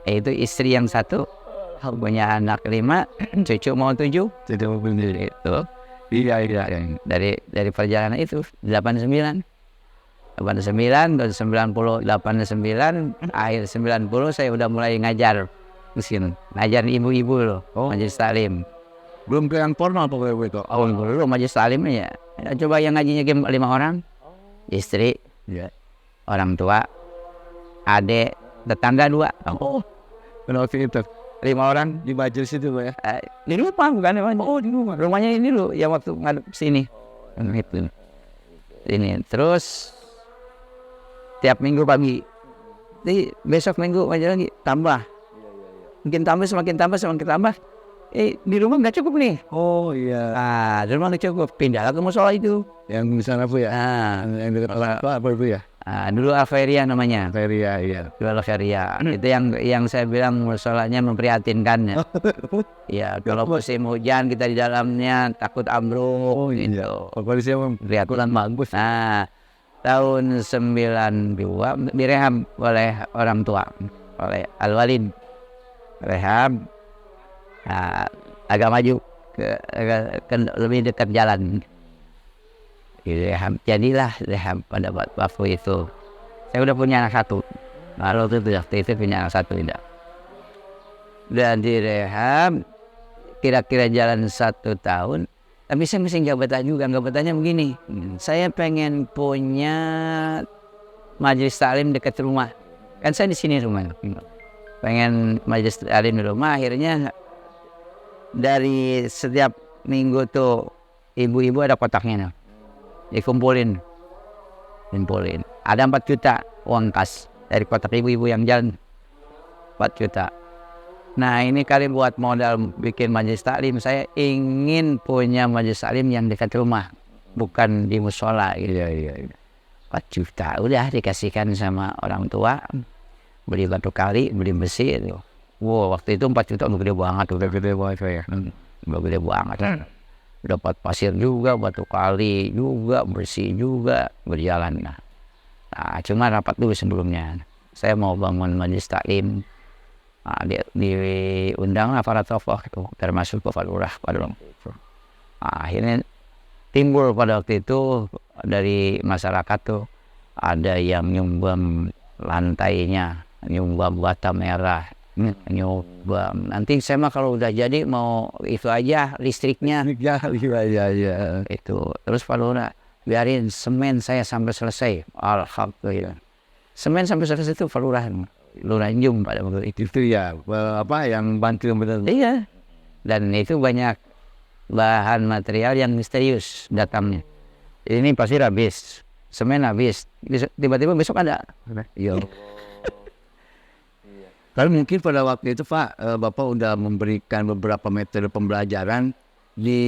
itu istri yang satu punya anak 5, cucu mau 7. Tidak benar Itu Iya. dari perjalanan itu 89 dan 90 89 akhir 90 saya udah mulai ngajar di sini. Ngajar ibu-ibu loh, majelis taklim. Belum ke yang formal Pak Kiai itu. Oh, dulu majelis taklim ya. Coba yang ngajinya 5 orang. Istri, orang tua, adik, tetangga 2. Oh, kenapa itu? 5 orang di majelis itu Pak ya? Di rumah bukan di mana? Oh, di rumah. Rumahnya ini loh, yang waktu ngadep sini. Itu. Ini terus tiap minggu pagi. Jadi besok minggu aja lagi tambah. Mungkin tambah semakin tambah. Di rumah nggak cukup nih. Oh iya. Ah, di rumah nggak cukup. Pindahlah ke musola itu. Yang di sana Bu ya? Ah, Yang dekat apa Bu ya? dulu Alferia namanya. Feria, iya. Dulu Alferia. Itu yang saya bilang musolanya memprihatinkan ya. Ya, kalau musim hujan kita di dalamnya takut ambruk. Oh iya. Kondisi yang Prihatin. bagus. Nah, tahun 92 direhab oleh orang tua, oleh Al-Walid. Rehab, agak maju ke lebih dekat jalan. Direhab, jadilah rehab pada waktu itu. Saya udah punya anak 1. Lalu waktu itu punya anak 1 tidak. Dan direhab kira-kira jalan 1 tahun. Tapi saya mesti jabatan juga. Jabatannya begini, saya pengen punya majelis taklim dekat rumah. Kan saya di sini rumah. Pengen majelis taklim di rumah. Akhirnya dari setiap minggu tuh ibu-ibu ada kotaknya nih. Dikumpulin. Ada 4 juta uang kas dari kotak ibu-ibu yang jalan. 4 juta. Nah ini kali buat modal bikin majelis taklim, saya ingin punya majelis taklim yang dekat rumah, bukan di musola gitu. Iya. 4 juta udah dikasihkan sama orang tua, beli batu kali, beli besi itu. Wow, waktu itu 4 juta udah gede banget ya. Udah gede banget. Dapat pasir juga, batu kali juga, bersih juga, berjalan. Nah, cuma rapat dulu sebelumnya. Saya mau bangun majelis taklim. Diundang para tokoh itu, termasuk Bapak Lurah pada waktu itu. Akhirnya timbul pada waktu itu dari masyarakat tuh ada yang nyumbang lantainya, nyumbang bata merah, nyumbang. Nanti saya mah kalau udah jadi mau itu aja listriknya. Iya. Itu terus Pak Lurah biarin semen saya sampai selesai. Alhamdulillah. Semen sampai selesai itu Pak Lurah. Lurah Njum pada waktu itu. Itu ya, apa yang bantu benar. Iya. dan itu banyak bahan material yang misterius datangnya. Ini pasti habis, semen habis, tiba-tiba besok ada. Iya. Kalau mungkin pada waktu itu Pak, Bapak udah memberikan beberapa metode pembelajaran di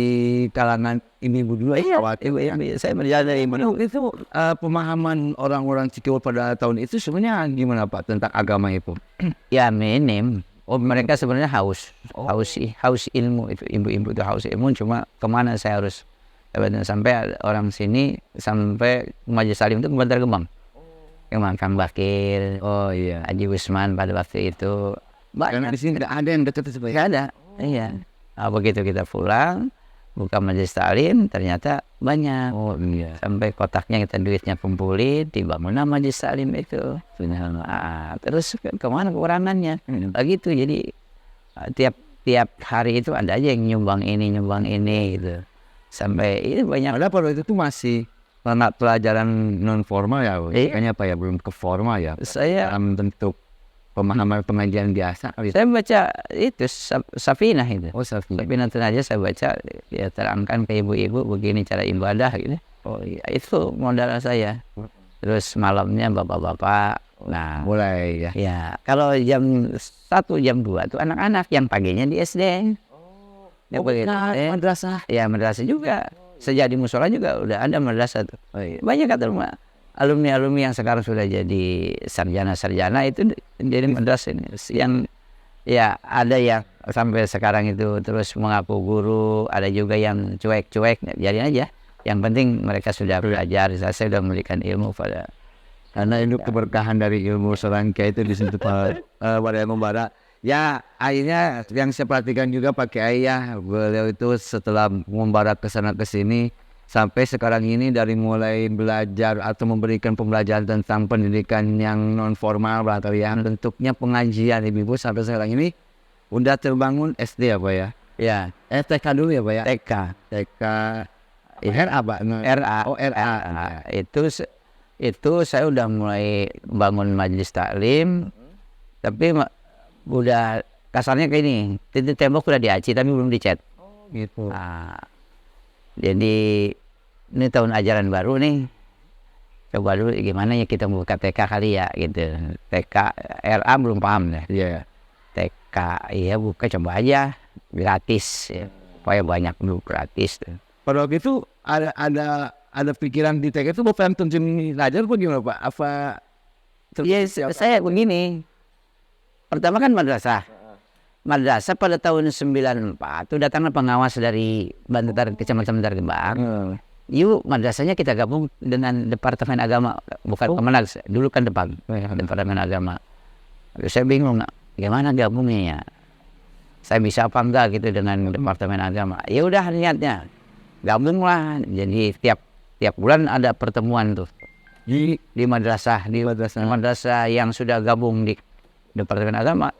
kalangan ibu dulu ya. Ibu, saya berjalan dari ibu. Itu pemahaman orang-orang Cikiwul pada tahun itu sebenarnya gimana Pak tentang agama itu? Ya minim. Mereka sebenarnya haus ilmu itu, ibu-ibu itu haus ilmu, cuma kemana saya harus sampai orang sini, sampai Majelis Salim itu ke Bantar Gebang. Kemang Kang Bakir, Oh iya. Haji Wisman pada waktu itu. Karena di sini nggak ada yang dekat seperti Nggak ada, iya. Nah, begitu kita pulang, buka Majelis Taklim, ternyata banyak. Oh iya. Sampai kotaknya kita duitnya kumpulin, dibangunlah Majelis Taklim itu. Nah, terus kemana kekurangannya? Begitu, jadi tiap hari itu ada aja yang nyumbang ini gitu. Sampai ini banyak. Padahal pada itu tuh masih pelajaran non formal ya, Iya. kayaknya apa ya, belum ke formal ya. Saya Dalam bentuk pemahaman pengajian biasa. saya baca itu Safinah itu. Oh Safi. Safinah itu aja saya baca, ya terangkan ke ibu-ibu begini cara ibadah gitu. Oh iya, itu modal saya. Terus malamnya bapak-bapak, nah Mulai ya. ya kalau jam 1 jam 2 tuh anak-anak, yang paginya di SD. Ya begitu. Madrasah. Ya madrasah juga. Sejak di musola juga udah ada madrasah tuh. Oh, iya. Banyak kata rumah alumni-alumni yang sekarang sudah jadi sarjana-sarjana itu dari madrasah ini. Yang ya ada yang sampai sekarang itu terus mengaku guru, ada juga yang cuek-cuek, biarin aja. Yang penting mereka sudah belajar, saya sudah memberikan ilmu pada. Karena itu keberkahan dari ilmu serangkai itu di situ Pak Waria Membara. Ya akhirnya yang saya perhatikan juga Pak Kiai ya, beliau itu setelah membara ke sana ke sini sampai sekarang ini, dari mulai belajar atau memberikan pembelajaran tentang pendidikan yang non formal atau yang bentuknya pengajian ibu-ibu, sampai sekarang ini udah terbangun SD apa ya? Ya, TK dulu ya Pak ya? TK. TK RA Pak? RA. Oh RA. Itu saya udah mulai bangun majelis taklim, tapi udah kasarnya kayak ini, titik tembok udah diaci tapi belum dicat. Gitu. Nah, jadi ini tahun ajaran baru nih, coba dulu gimana ya kita buka TK kali ya gitu. TK RA belum paham deh. Iya. TK iya buka coba aja gratis ya. Supaya banyak dulu gratis tuh. Pada waktu itu ada pikiran di TK itu Bapak terjun ngajar apa gimana Pak? Apa Iya, saya begini. Pertama kan madrasah. Madrasah pada tahun 94 itu datanglah pengawas dari Kecamatan Bantar Gebang. Yuk madrasahnya kita gabung dengan Departemen Agama, bukan Kemenag, dulu kan Departemen Agama. Saya bingung, gimana gabungnya ya? Saya bisa apa enggak gitu dengan Departemen Agama? Ya udah niatnya gabunglah. Jadi tiap bulan ada pertemuan tuh di madrasah, madrasah yang sudah gabung di Departemen Agama.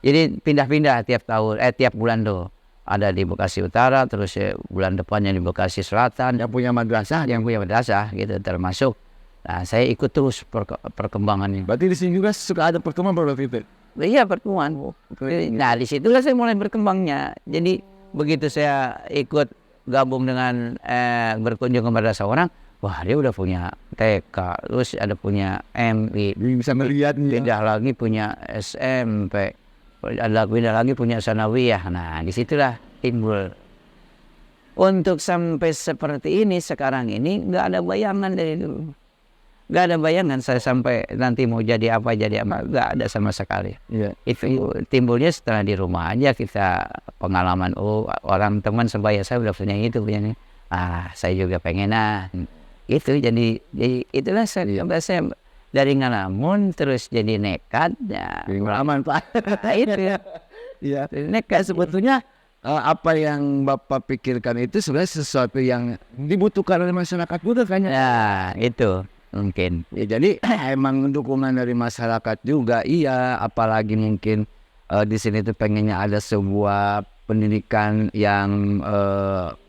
Jadi pindah-pindah tiap bulan tuh. Ada di Bekasi Utara, terus bulan depannya di Bekasi Selatan. yang punya madrasah? Yang punya madrasah gitu termasuk. Nah, saya ikut terus perkembangannya. Berarti di sini juga suka ada pertemuan pada waktu itu? Iya, pertemuan. Nah, disitulah saya mulai berkembangnya. Jadi begitu saya ikut gabung dengan berkunjung ke madrasah orang, wah dia udah punya TK, terus ada punya MI, Bisa melihat pindah lagi punya SMP, pindah lagi punya sanawiyah. Nah disitulah timbul. Untuk sampai seperti ini sekarang ini nggak ada bayangan dari dulu, nggak ada bayangan saya sampai nanti mau jadi apa, nggak ada sama sekali. Iya. Itu timbulnya setelah di rumah aja kita pengalaman, orang teman sebaya saya udah punya itu, punya ini. Saya juga pengen itu jadi itulah saya dari ngalamun terus jadi nekat ya. Pengalaman Pak. Itu ya. Iya. Nekat Sebetulnya apa yang Bapak pikirkan itu sebenarnya sesuatu yang dibutuhkan oleh masyarakat muda kayaknya. Ya itu mungkin. Ya, jadi emang dukungan dari masyarakat juga, iya. Apalagi mungkin di sini tuh pengennya ada sebuah pendidikan yang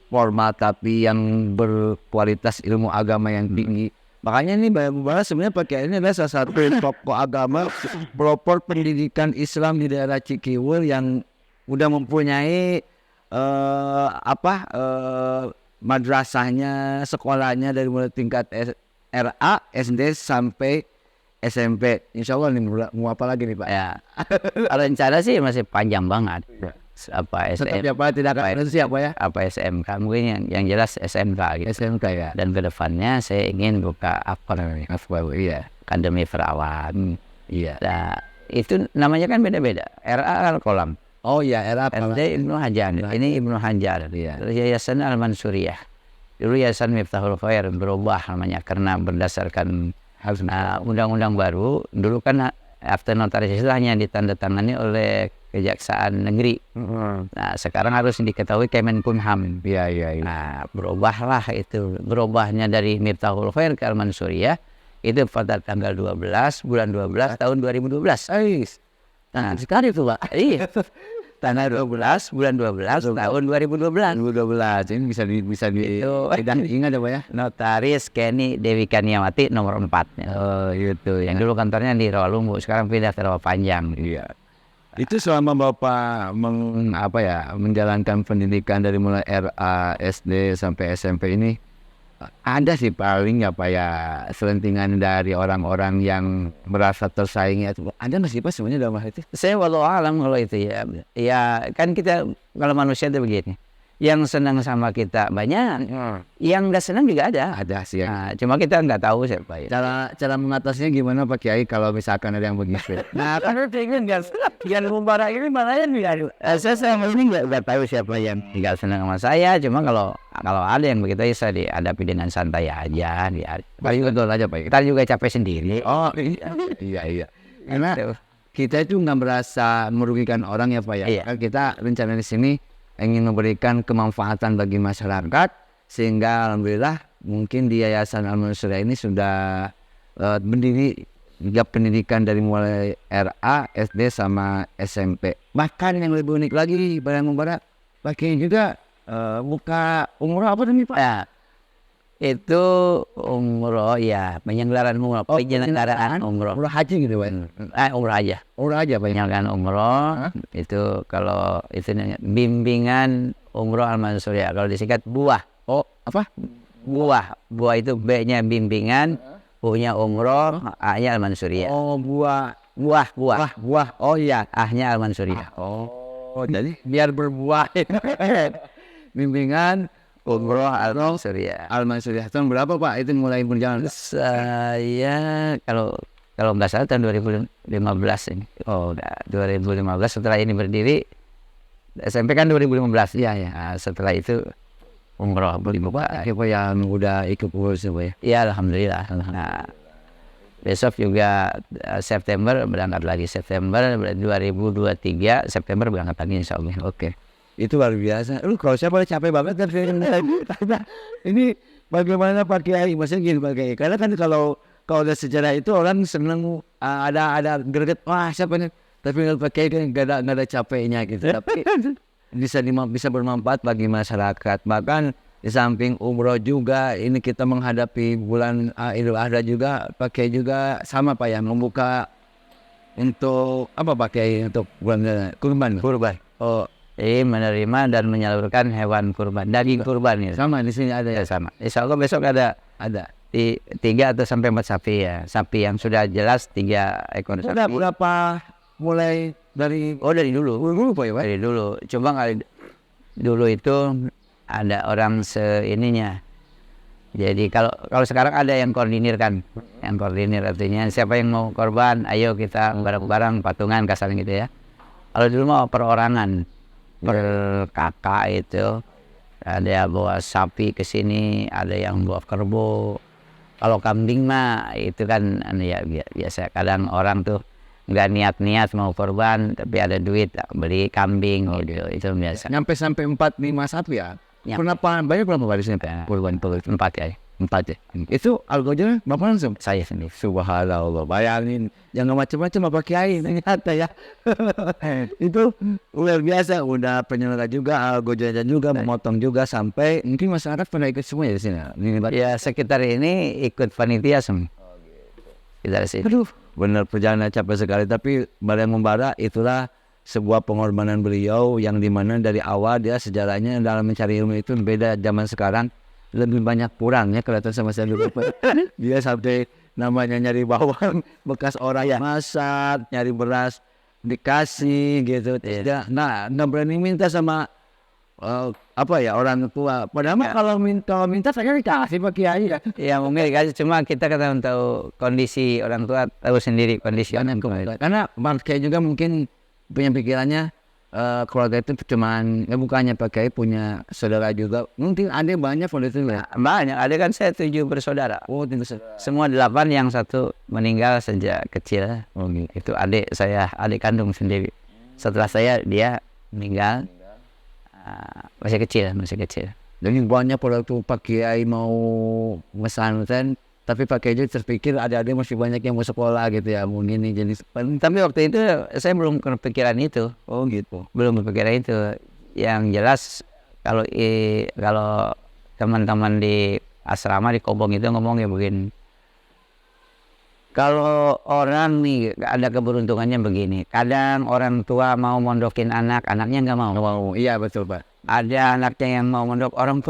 formal tapi yang berkualitas ilmu agama yang tinggi. Makanya ini bahas sebenarnya pakai ini adalah salah satu tokoh agama pelopor pendidikan Islam di daerah Cikiwul yang udah mempunyai madrasahnya, sekolahnya dari mulai tingkat RA, SD sampai SMP. Insya Allah nih mau apa lagi nih Pak? Ya, rencana sih masih panjang banget. Apa Tetap SM, ya Pak, tidak akan berhenti ya Pak ya? apa SMK, mungkin yang jelas SMK gitu. SMK ya. Dan kedepannya saya ingin buka apa namanya, Iya. akademi perawat. Iya. Nah, itu namanya kan beda-beda. RA Al-Kolam, Oh iya, era apa? SD Ibnu Hajar, ini Ibnu Hajar. Iya. Terus Yayasan Al-Mansuriyah. Dulu Yayasan Miftahul Khair berubah namanya karena berdasarkan undang-undang baru. Dulu kan akte notaris itu hanya ditandatangani oleh Kejaksaan Negeri. Nah, sekarang harus diketahui Kemenkumham. Iya, iya, iya. Nah, berubahlah itu. Berubahnya dari Miftahul Khair ke Al-Mansuriyah itu pada tanggal 12 bulan 12 tahun 2012. Nah, Sekali tuh Pak. iya. Tanggal 12 bulan 12 tahun 2012. 2012 ini bisa Itu. tidak ingat ya Pak ya? Notaris Kenny Dewi Kaniawati nomor 4. Oh gitu ya. Yang dulu kantornya di Rawalumbu, sekarang pindah ke Rawapanjang. Iya. Itu selama Bapak menjalankan pendidikan dari mulai RA, SD sampai SMP ini, ada sih paling selentingan dari orang-orang yang merasa tersaingi. Ada nggak sih Pak sebenarnya dalam hal itu? Saya walau alam kalau itu ya. Ya kan kita kalau manusia itu begini. Yang senang sama kita banyak, yang nggak senang juga ada. Ada sih ya. Nah, cuma kita nggak tahu siapa ya. Cara mengatasinya gimana Pak Kiai kalau misalkan ada yang begitu? Nah, karena pengen yang membara ini mana yang tidak. Saya ini nggak tahu siapa yang nggak senang sama saya. Cuma kalau ada yang begitu ya saya dihadapi dengan santai aja. Betul aja Pak. Kita juga capek sendiri. Oh iya. Karena kita itu nggak merasa merugikan orang ya Pak ya. Iya. Kan kita rencana di sini ingin memberikan kemanfaatan bagi masyarakat, sehingga alhamdulillah mungkin di Yayasan Al-Mansuriyah ini sudah berdiri pendidikan dari mulai RA, SD sama SMP. Bahkan yang lebih unik lagi Bayang Mubarak pakai juga buka umroh apa nih Pak? Ya, itu umroh ya, penyelenggaraan umroh, penyelenggaraan umroh. Umroh haji gitu Pak. Umroh aja. Umroh aja Pak. Penyelenggaraan umroh itu kalau itu bimbingan umroh Al-Mansuriyah. Kalau disingkat buah. Oh, apa? Buah itu B-nya bimbingan, U-nya umroh, A-nya Al-Mansuriyah. Oh, buah. Buah. Oh iya. A-nya Al-Mansuriyah. Oh, jadi biar berbuah. Bimbingan umroh Al-Mansuriyah. Al-Mansuriyah tahun berapa Pak itu mulai berjalan? Saya kalau nggak salah tahun 2015 ini. Oh, 2015 setelah ini berdiri. SMP kan 2015. Iya ya. Nah, setelah itu umroh Bapak siapa yang udah ikut urus Pak ya? Ya alhamdulillah. Nah, besok juga September berangkat lagi. September 2023 September berangkat lagi insya Allah. Oke. Itu luar biasa. Kalau saya boleh capek banget kan ini bagaimana Pak Kiai? Maksudnya gini Pak Kiai. Karena kan kalau ada sejarah itu orang seneng ada greget. Wah siapa nih? Tapi Pak Kiai kan nggak ada capeknya gitu. Tapi bisa bermanfaat bagi masyarakat. Bahkan di samping umroh juga ini kita menghadapi bulan Idul Adha juga. Pak Kiai juga sama Pak ya membuka untuk apa Pak Kiai untuk bulan kurban. Oh. Menerima dan menyalurkan hewan kurban, daging kurban ya. Sama di sini ada ya. Sama. Insya Allah besok ada 3 atau sampai 4 sapi ya. Sapi yang sudah jelas 3 ekor sapi. Sudah berapa mulai dari dari dulu. Pak ya Pak? Dari dulu. Cuma dulu itu ada orang seininya. Jadi kalau sekarang ada yang koordinir kan. Yang koordinir artinya siapa yang mau korban, ayo kita bareng-bareng patungan kasar gitu ya. Kalau dulu mau perorangan. Per kakak itu ada yang bawa sapi ke sini, ada yang bawa kerbau. Kalau kambing mah itu kan ya biasa kadang orang tuh nggak niat mau korban tapi ada duit beli kambing gitu. Itu biasa. Sampai 4-5 sapi ya. Nyampe. Banyak berapa Pak di sini kurban? 4 ya. 4 ya. Itu algojonya Bapak langsung? Saya sendiri. Subhanallah. Bayangin jangan macam-macam Bapak Kiai ternyata ya. Itu luar biasa. Udah penyelenggara juga, algojonya juga, memotong juga sampai mungkin masyarakat pernah ikut semua ya di sini. Ya sekitar ini ikut panitia semua. Kita sih. Aduh, benar perjalanan capek sekali tapi Bayang Mubarak itulah sebuah pengorbanan beliau yang dimana dari awal dia sejarahnya dalam mencari ilmu itu beda zaman sekarang, lebih banyak kurangnya kelihatan sama saya dulu. Dia sampai namanya nyari bawang bekas orang masak, nyari beras dikasih gitu. Terus dia nggak berani minta sama apa ya orang tua. Padahal mah kalau minta saya dikasih Pak Kiai ya. Ya mungkin dikasih, cuma kita kan tahu kondisi orang tua, tahu sendiri kondisi orang tua. Karena Pak Kiai juga mungkin punya pikirannya keluarga itu cuman bukannya Pak Kiai punya saudara juga, mungkin ada banyak pada itu ya. Banyak, ada kan saya 7 bersaudara. Oh, tinggal saudara. Semua 8, yang 1 meninggal sejak kecil. Oh, gitu. Itu adik saya, adik kandung sendiri. Setelah saya dia meninggal. Masih kecil. Jadi banyak pada waktu Pak Kiai mau pesantren, tapi Pak Kiai terpikir ada masih banyak yang mau sekolah gitu ya, mungkin ini jadi. Tapi waktu itu saya belum kepikiran itu. Oh gitu. Belum kepikiran itu. Yang jelas kalau teman-teman di asrama di Kobong itu ngomongnya begini. Kalau orang nih ada keberuntungannya begini, kadang orang tua mau mondokin anak, anaknya nggak mau. Mau, iya betul Pak. Ada anaknya yang mau mondok, orang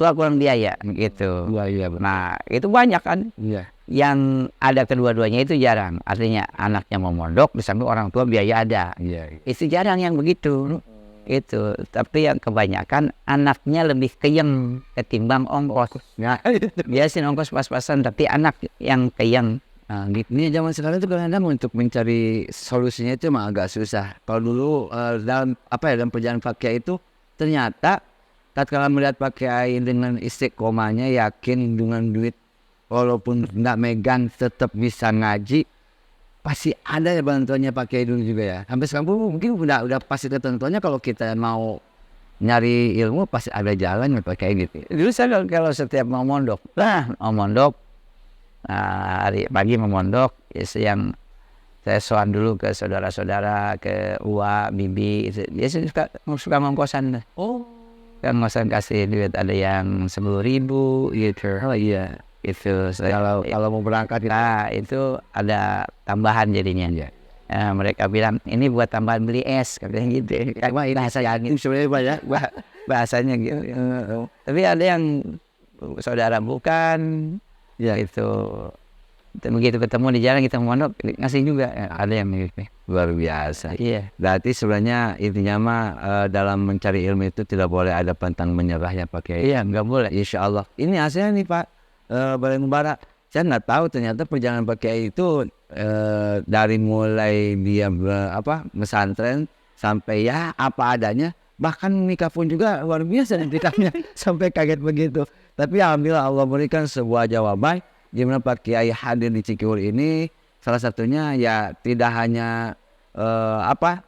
tua kurang biaya gitu. Iya betul. Nah itu banyak kan. Iya. Yang ada kedua-duanya itu jarang. Artinya anaknya mau mondok, di samping orang tua biaya ada. Iya. Itu jarang yang begitu. Itu. Tapi yang kebanyakan anaknya lebih keyeng ketimbang ongkos. Nah, Biasin ongkos pas-pasan, tapi anak yang keyeng. nah, gitu. Ini zaman sekarang itu kadang untuk mencari solusinya itu emang agak susah. Kalau dulu dalam perjalanan Pak Kiai itu ternyata tatkala melihat Pak Kiai dengan istiqomahnya, yakin dengan duit walaupun nggak megang tetap bisa ngaji, pasti ada ya bantuannya Pak Kiai dulu juga ya. Sampai sekarang pun mungkin udah pasti ketentuannya kalau kita mau nyari ilmu pasti ada jalan ya Pak Kiai gitu. Dulu saya kalau setiap mau mondok, hari pagi memondok, yang saya soan dulu ke saudara-saudara, ke uwa, bibi, dia suka ngongkosan. Oh, Kan ngosan kasih duit, ada yang 10.000 gitu. oh iya. Itu Kalau mau berangkat gitu. nah itu ada tambahan jadinya. Iya. Mereka bilang ini buat tambahan beli es, katanya gitu. Cuma ini saya ini sebenarnya Pak ya. Bahasanya gitu. Tapi ada yang saudara bukan. Ya Itu begitu ketemu di jalan kita mondok ngasih juga, ada yang mirip. luar biasa. Iya. Berarti sebenarnya intinya mah dalam mencari ilmu itu tidak boleh ada pantang menyerah ya Pak Kiai. Iya, nggak boleh. Insya Allah. Ini hasilnya nih Pak Balai Mubarak. Saya nggak tahu ternyata perjalanan Pak Kiai itu dari mulai dia pesantren sampai ya apa adanya. Bahkan nikah pun juga luar biasa nikahnya sampai kaget begitu. Tapi alhamdulillah Allah berikan sebuah jawaban di mana Pak Kiai hadir di Cikiwul ini. Salah satunya ya tidak hanya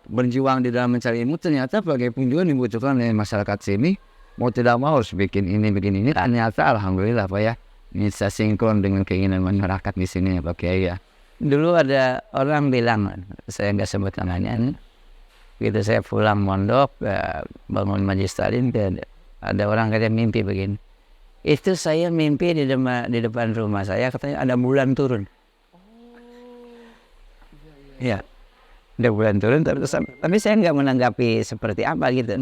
berjuang di dalam mencari ilmu, ternyata Pak Kiai pun juga dibutuhkan oleh masyarakat sini. Mau tidak mau harus bikin ini. Ternyata alhamdulillah Pak ya, bisa sinkron dengan keinginan masyarakat di sini ya Pak Kiai ya. Dulu ada orang bilang, saya nggak sebut namanya, gitu saya pulang mondok, bangun majelis taklim, ada orang katanya mimpi begini. Itu saya mimpi di depan rumah saya, katanya ada bulan turun. Iya, ada bulan turun, tapi saya nggak menanggapi seperti apa gitu.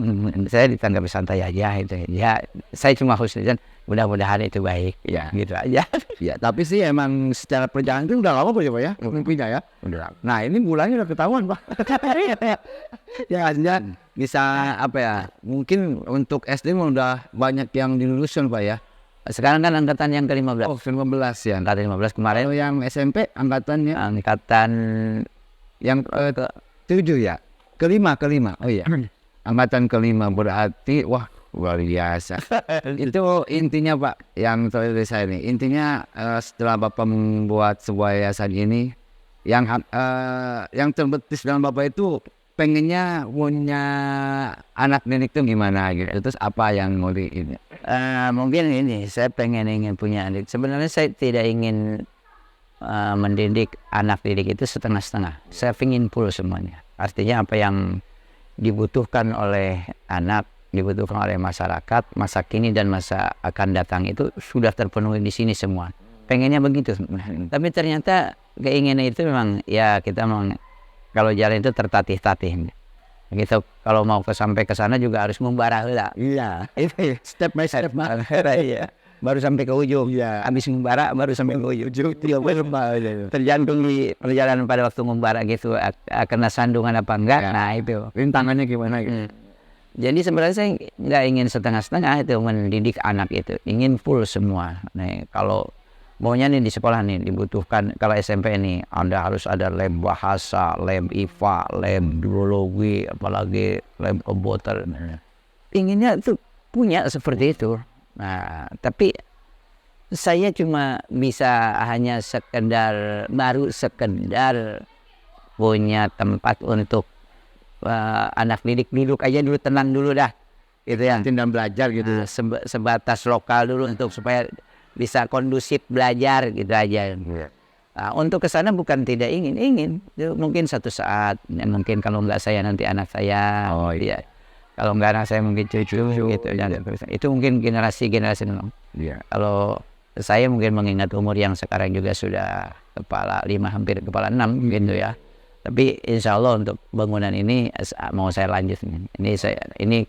Saya ditanggapi santai aja itu. Ya, saya cuma husnuzon, mudah-mudahan itu baik. Ya, gitu aja. Ya, tapi sih emang secara perjalanan itu udah lama Pak ya, mimpinya ya. Udah. Nah ini bulannya udah ketahuan Pak. Ya artinya bisa mungkin untuk SD udah banyak yang diluluskan Pak ya. Sekarang kan angkatan yang ke-15. Oh 15 ya. Angkatan 15 kemarin. Kalau yang SMP angkatannya Angkatan yang ke-7 ya. Kelima. Oh iya. Angkatan kelima berarti wah luar biasa. Itu intinya Pak yang dari saya ini. Intinya setelah Bapak membuat sebuah yayasan ini, yang terbetis dalam Bapak itu pengennya punya anak didik itu gimana gitu. Terus apa yang mau ini? Mungkin ini saya ingin punya adik. Sebenarnya saya tidak ingin mendidik anak didik itu setengah-setengah. Saya ingin full semuanya. Artinya apa yang dibutuhkan oleh anak, dibutuhkan oleh masyarakat, masa kini dan masa akan datang itu sudah terpenuhi di sini semua. Pengennya begitu. Tapi ternyata keinginan itu memang ya kita memang kalau jalan itu tertatih-tatih. Kita kalau mau sampai ke sana juga harus membara heula. Iya, itu step by step mah. Iya. Baru sampai ke ujung. Iya. Habis membara baru sampai ke ujung. Iya, benar. Tergantung di perjalanan pada waktu membara gitu kena sandungan apa enggak. Ya. Nah itu. Rintangannya gimana gitu? Jadi sebenarnya saya nggak ingin setengah-setengah itu mendidik anak itu, ingin full semua. Nih kalau maunya nih di sekolah nih dibutuhkan kalau SMP nih Anda harus ada lab bahasa, lab IPA, lab biologi, apalagi lab komputer. Inginnya itu punya seperti itu. Nah tapi saya cuma bisa hanya sekedar punya tempat untuk anak didik duduk aja dulu, tenang dulu dah gitu ya, Dan belajar gitu. nah, sebatas lokal dulu untuk supaya bisa kondusif belajar gitu aja. Nah, untuk ke sana bukan tidak ingin itu mungkin satu saat ya, mungkin kalau nggak saya nanti anak saya. Oh, iya. Kalau nggak anak saya mungkin cucu gitu ya. Itu mungkin generasi dulu. Iya. Kalau saya mungkin mengingat umur yang sekarang juga sudah kepala 5 hampir kepala 6 gitu ya. Tapi insya Allah untuk bangunan ini mau saya lanjut. Ini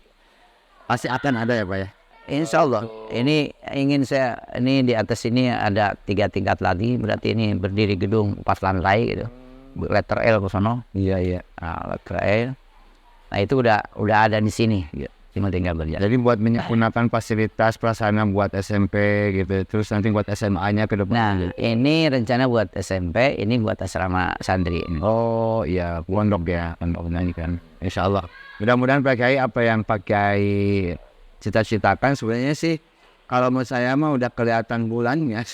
Pasti akan ada ya Pak ya? insya Allah ini ingin saya ini di atas ini ada 3 tingkat lagi, berarti ini berdiri gedung 4 lantai gitu. Letter L ke sono. Iya. Nah, letter L. Nah itu udah ada di sini. Gitu. Cuma tinggal berjalan. Jadi buat menggunakan fasilitas prasarana buat SMP gitu, terus nanti buat SMA-nya ke depan. Nah ini rencana buat SMP, ini buat asrama santri. Oh iya, pondok ya, pondok nanti kan. Insya Allah. Mudah-mudahan Pak Kiai apa yang Pak Kiai cita-citakan sebenarnya sih, kalau menurut saya mah udah kelihatan bulannya.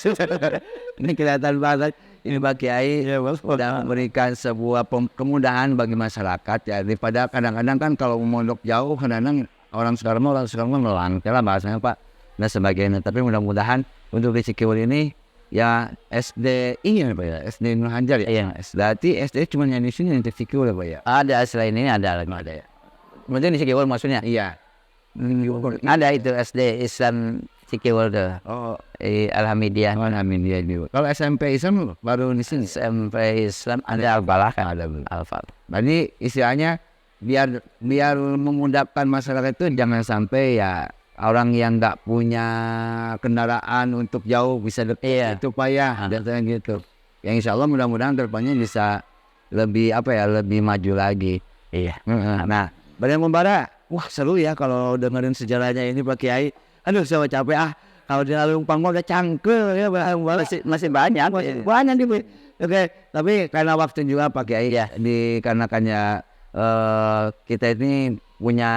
Ini kelihatan banget. Ini Pak Kiai sudah memberikan sebuah kemudahan bagi masyarakat ya. Daripada kadang-kadang kan kalau mondok jauh, kadang-kadang orang sekarang melangkah lah bahasanya Pak dan sebagainya. Tapi mudah-mudahan untuk di Cikiwul ini ya SD ini Pak ya, SD Nur Hanjar ya. Iya. Berarti SD cuma yang di sini yang di Cikiwul ya Pak ya. Ada selain ini ada lagi. Ada ya. Maksudnya di Cikiwul maksudnya? Iya. Ada itu SD Islam Cikiwul tuh. Oh, Alhamdulillah. Alhamdulillah dulu. Kalau SMP Islam baru di sini. SMP Islam ada Al-Falah kan? Ada. Al-Falah. Jadi istilahnya biar memudahkan masyarakat itu jangan sampai ya orang yang nggak punya kendaraan untuk jauh bisa dekat itu Pak ya, datanya gitu. Yang insya Allah mudah-mudahan depannya bisa lebih lebih maju lagi. Iya. Nah, Badan Membara, wah seru ya kalau dengerin sejarahnya ini Pak Kiai. Aduh saya capek kalau di Lalumpang udah cangkel ya Masih banyak. banyak nih. Oke, tapi karena waktu juga Pak Kiai dikarenakannya kita ini punya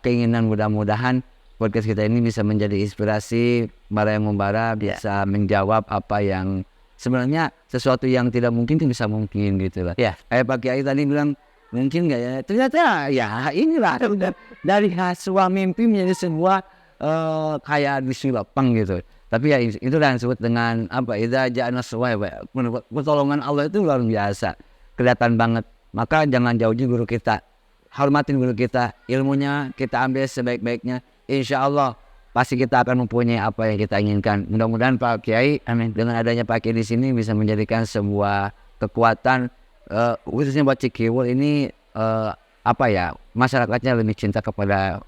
keinginan mudah-mudahan podcast kita ini bisa menjadi inspirasi para yang membara bisa menjawab apa yang sebenarnya sesuatu yang tidak mungkin itu bisa mungkin gitu lah. Ya. Kayak Pak Kiai tadi bilang mungkin nggak ya? Ternyata ya inilah dari hasil mimpi menjadi sebuah kayak di lapang gitu. Tapi ya itu yang disebut dengan idza ja'ana suwai, pertolongan Allah itu luar biasa. Kelihatan banget. Maka jangan jauhi guru kita. Hormatin guru kita. Ilmunya kita ambil sebaik-baiknya. Insya Allah pasti kita akan mempunyai apa yang kita inginkan. Mudah-mudahan Pak Kiai, amin, dengan adanya Pak Kiai di sini bisa menjadikan sebuah kekuatan khususnya buat Cikiwul ini masyarakatnya lebih cinta kepada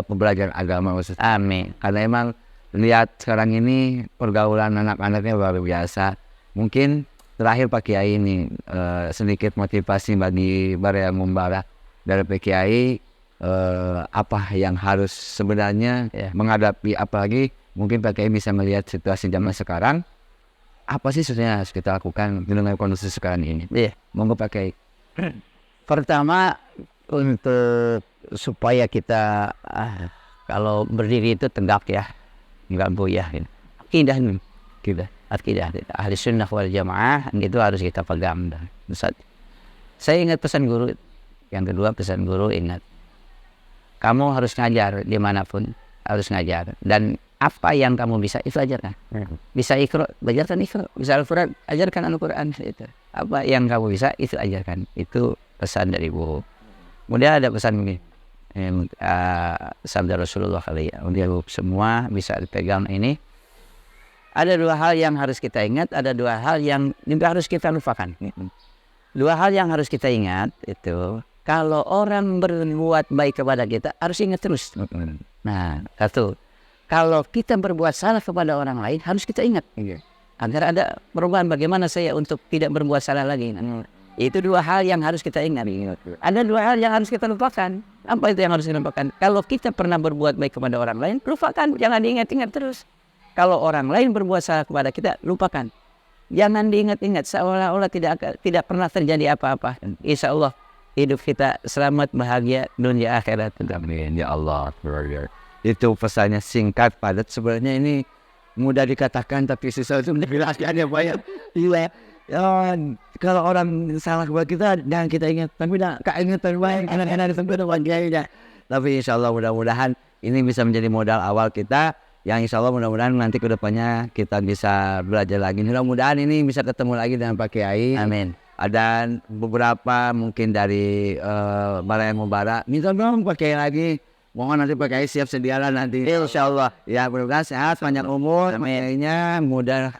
pembelajaran agama khusus. Amin. Karena emang lihat sekarang ini pergaulan anak-anaknya luar biasa. Mungkin terakhir Pak Kiai ini sedikit motivasi bagi para yang membara dari Pak Kiai, apa yang harus sebenarnya menghadapi, apalagi mungkin Pak Kiai bisa melihat situasi zaman sekarang, apa sih sebenarnya harus kita lakukan dengan kondisi sekarang ini? Iya. Monggo Pak Kiai. Pertama untuk supaya kita kalau berdiri itu tegak ya, nggak goyah. Akidah nih, akidah ahli sunnah wal jamaah itu harus kita pegang. Saya ingat pesan guru. Yang kedua pesan guru, ingat kamu harus ngajar dimanapun, harus ngajar, dan apa yang kamu bisa itu ajarkan. Bisa Iqra, ajarkan Iqra. Bisa Al-Quran, ajarkan Al-Quran. Itu apa yang kamu bisa itu ajarkan. Itu pesan dari guru. Kemudian ada pesan begini, sabda Rasulullah kali ya, untuk semua bisa dipegang ini. Ada 2 hal yang harus kita ingat, ada 2 hal yang juga harus kita lupakan. 2 hal yang harus kita ingat itu kalau orang berbuat baik kepada kita harus ingat terus. Nah, satu, kalau kita berbuat salah kepada orang lain harus kita ingat. Agar ada perubahan bagaimana saya untuk tidak berbuat salah lagi. Itu dua hal yang harus kita ingat. Ada dua hal yang harus kita lupakan. Apa itu yang harus kita lupakan? Kalau kita pernah berbuat baik kepada orang lain, lupakan, jangan diingat-ingat terus. Kalau orang lain berbuat salah kepada kita, lupakan. Jangan diingat-ingat, seolah-olah tidak pernah terjadi apa-apa. Insya Allah hidup kita selamat, bahagia, dunia akhirat. Amin ya Allah. Itu pesannya singkat, padat. Sebenarnya ini mudah dikatakan tapi susah untuk menjelaskannya banyak. Iya. Kalau orang salah kepada kita, jangan kita ingat. Tapi keingatan baik, enak-enak disebut wajahnya. Tapi insya Allah mudah-mudahan ini bisa menjadi modal awal kita. Yang insya Allah mudah-mudahan nanti ke depannya kita bisa belajar lagi. Mudah-mudahan ini bisa ketemu lagi dengan Pak Kiai. Amin. Dan beberapa mungkin dari Balai Mubarak. Minta dong Pak Kiai lagi. Mohon nanti Pak Kiai siap sedialah nanti. Insya Allah. Ya mudah-mudahan sehat, panjang umur. Kiainya mudah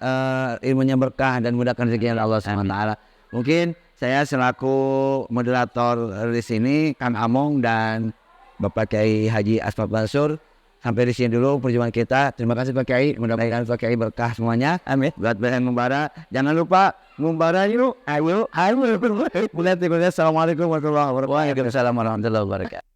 ilmunya berkah dan mudahkan rezekinya Allah SWT. Mungkin saya selaku moderator di sini Kang Among dan Bapak Kiai Haji Asmad Mansur. Sampai di sini dulu perjumpaan kita. Terima kasih Pak Kiai. Mudah-mudahan Pak Kiai berkah semuanya. Amin. Buat Balai Mubarak. Jangan lupa Mubarak yuk. I will. Assalamualaikum warahmatullahi wabarakatuh. Waalaikumsalam warahmatullahi wabarakatuh.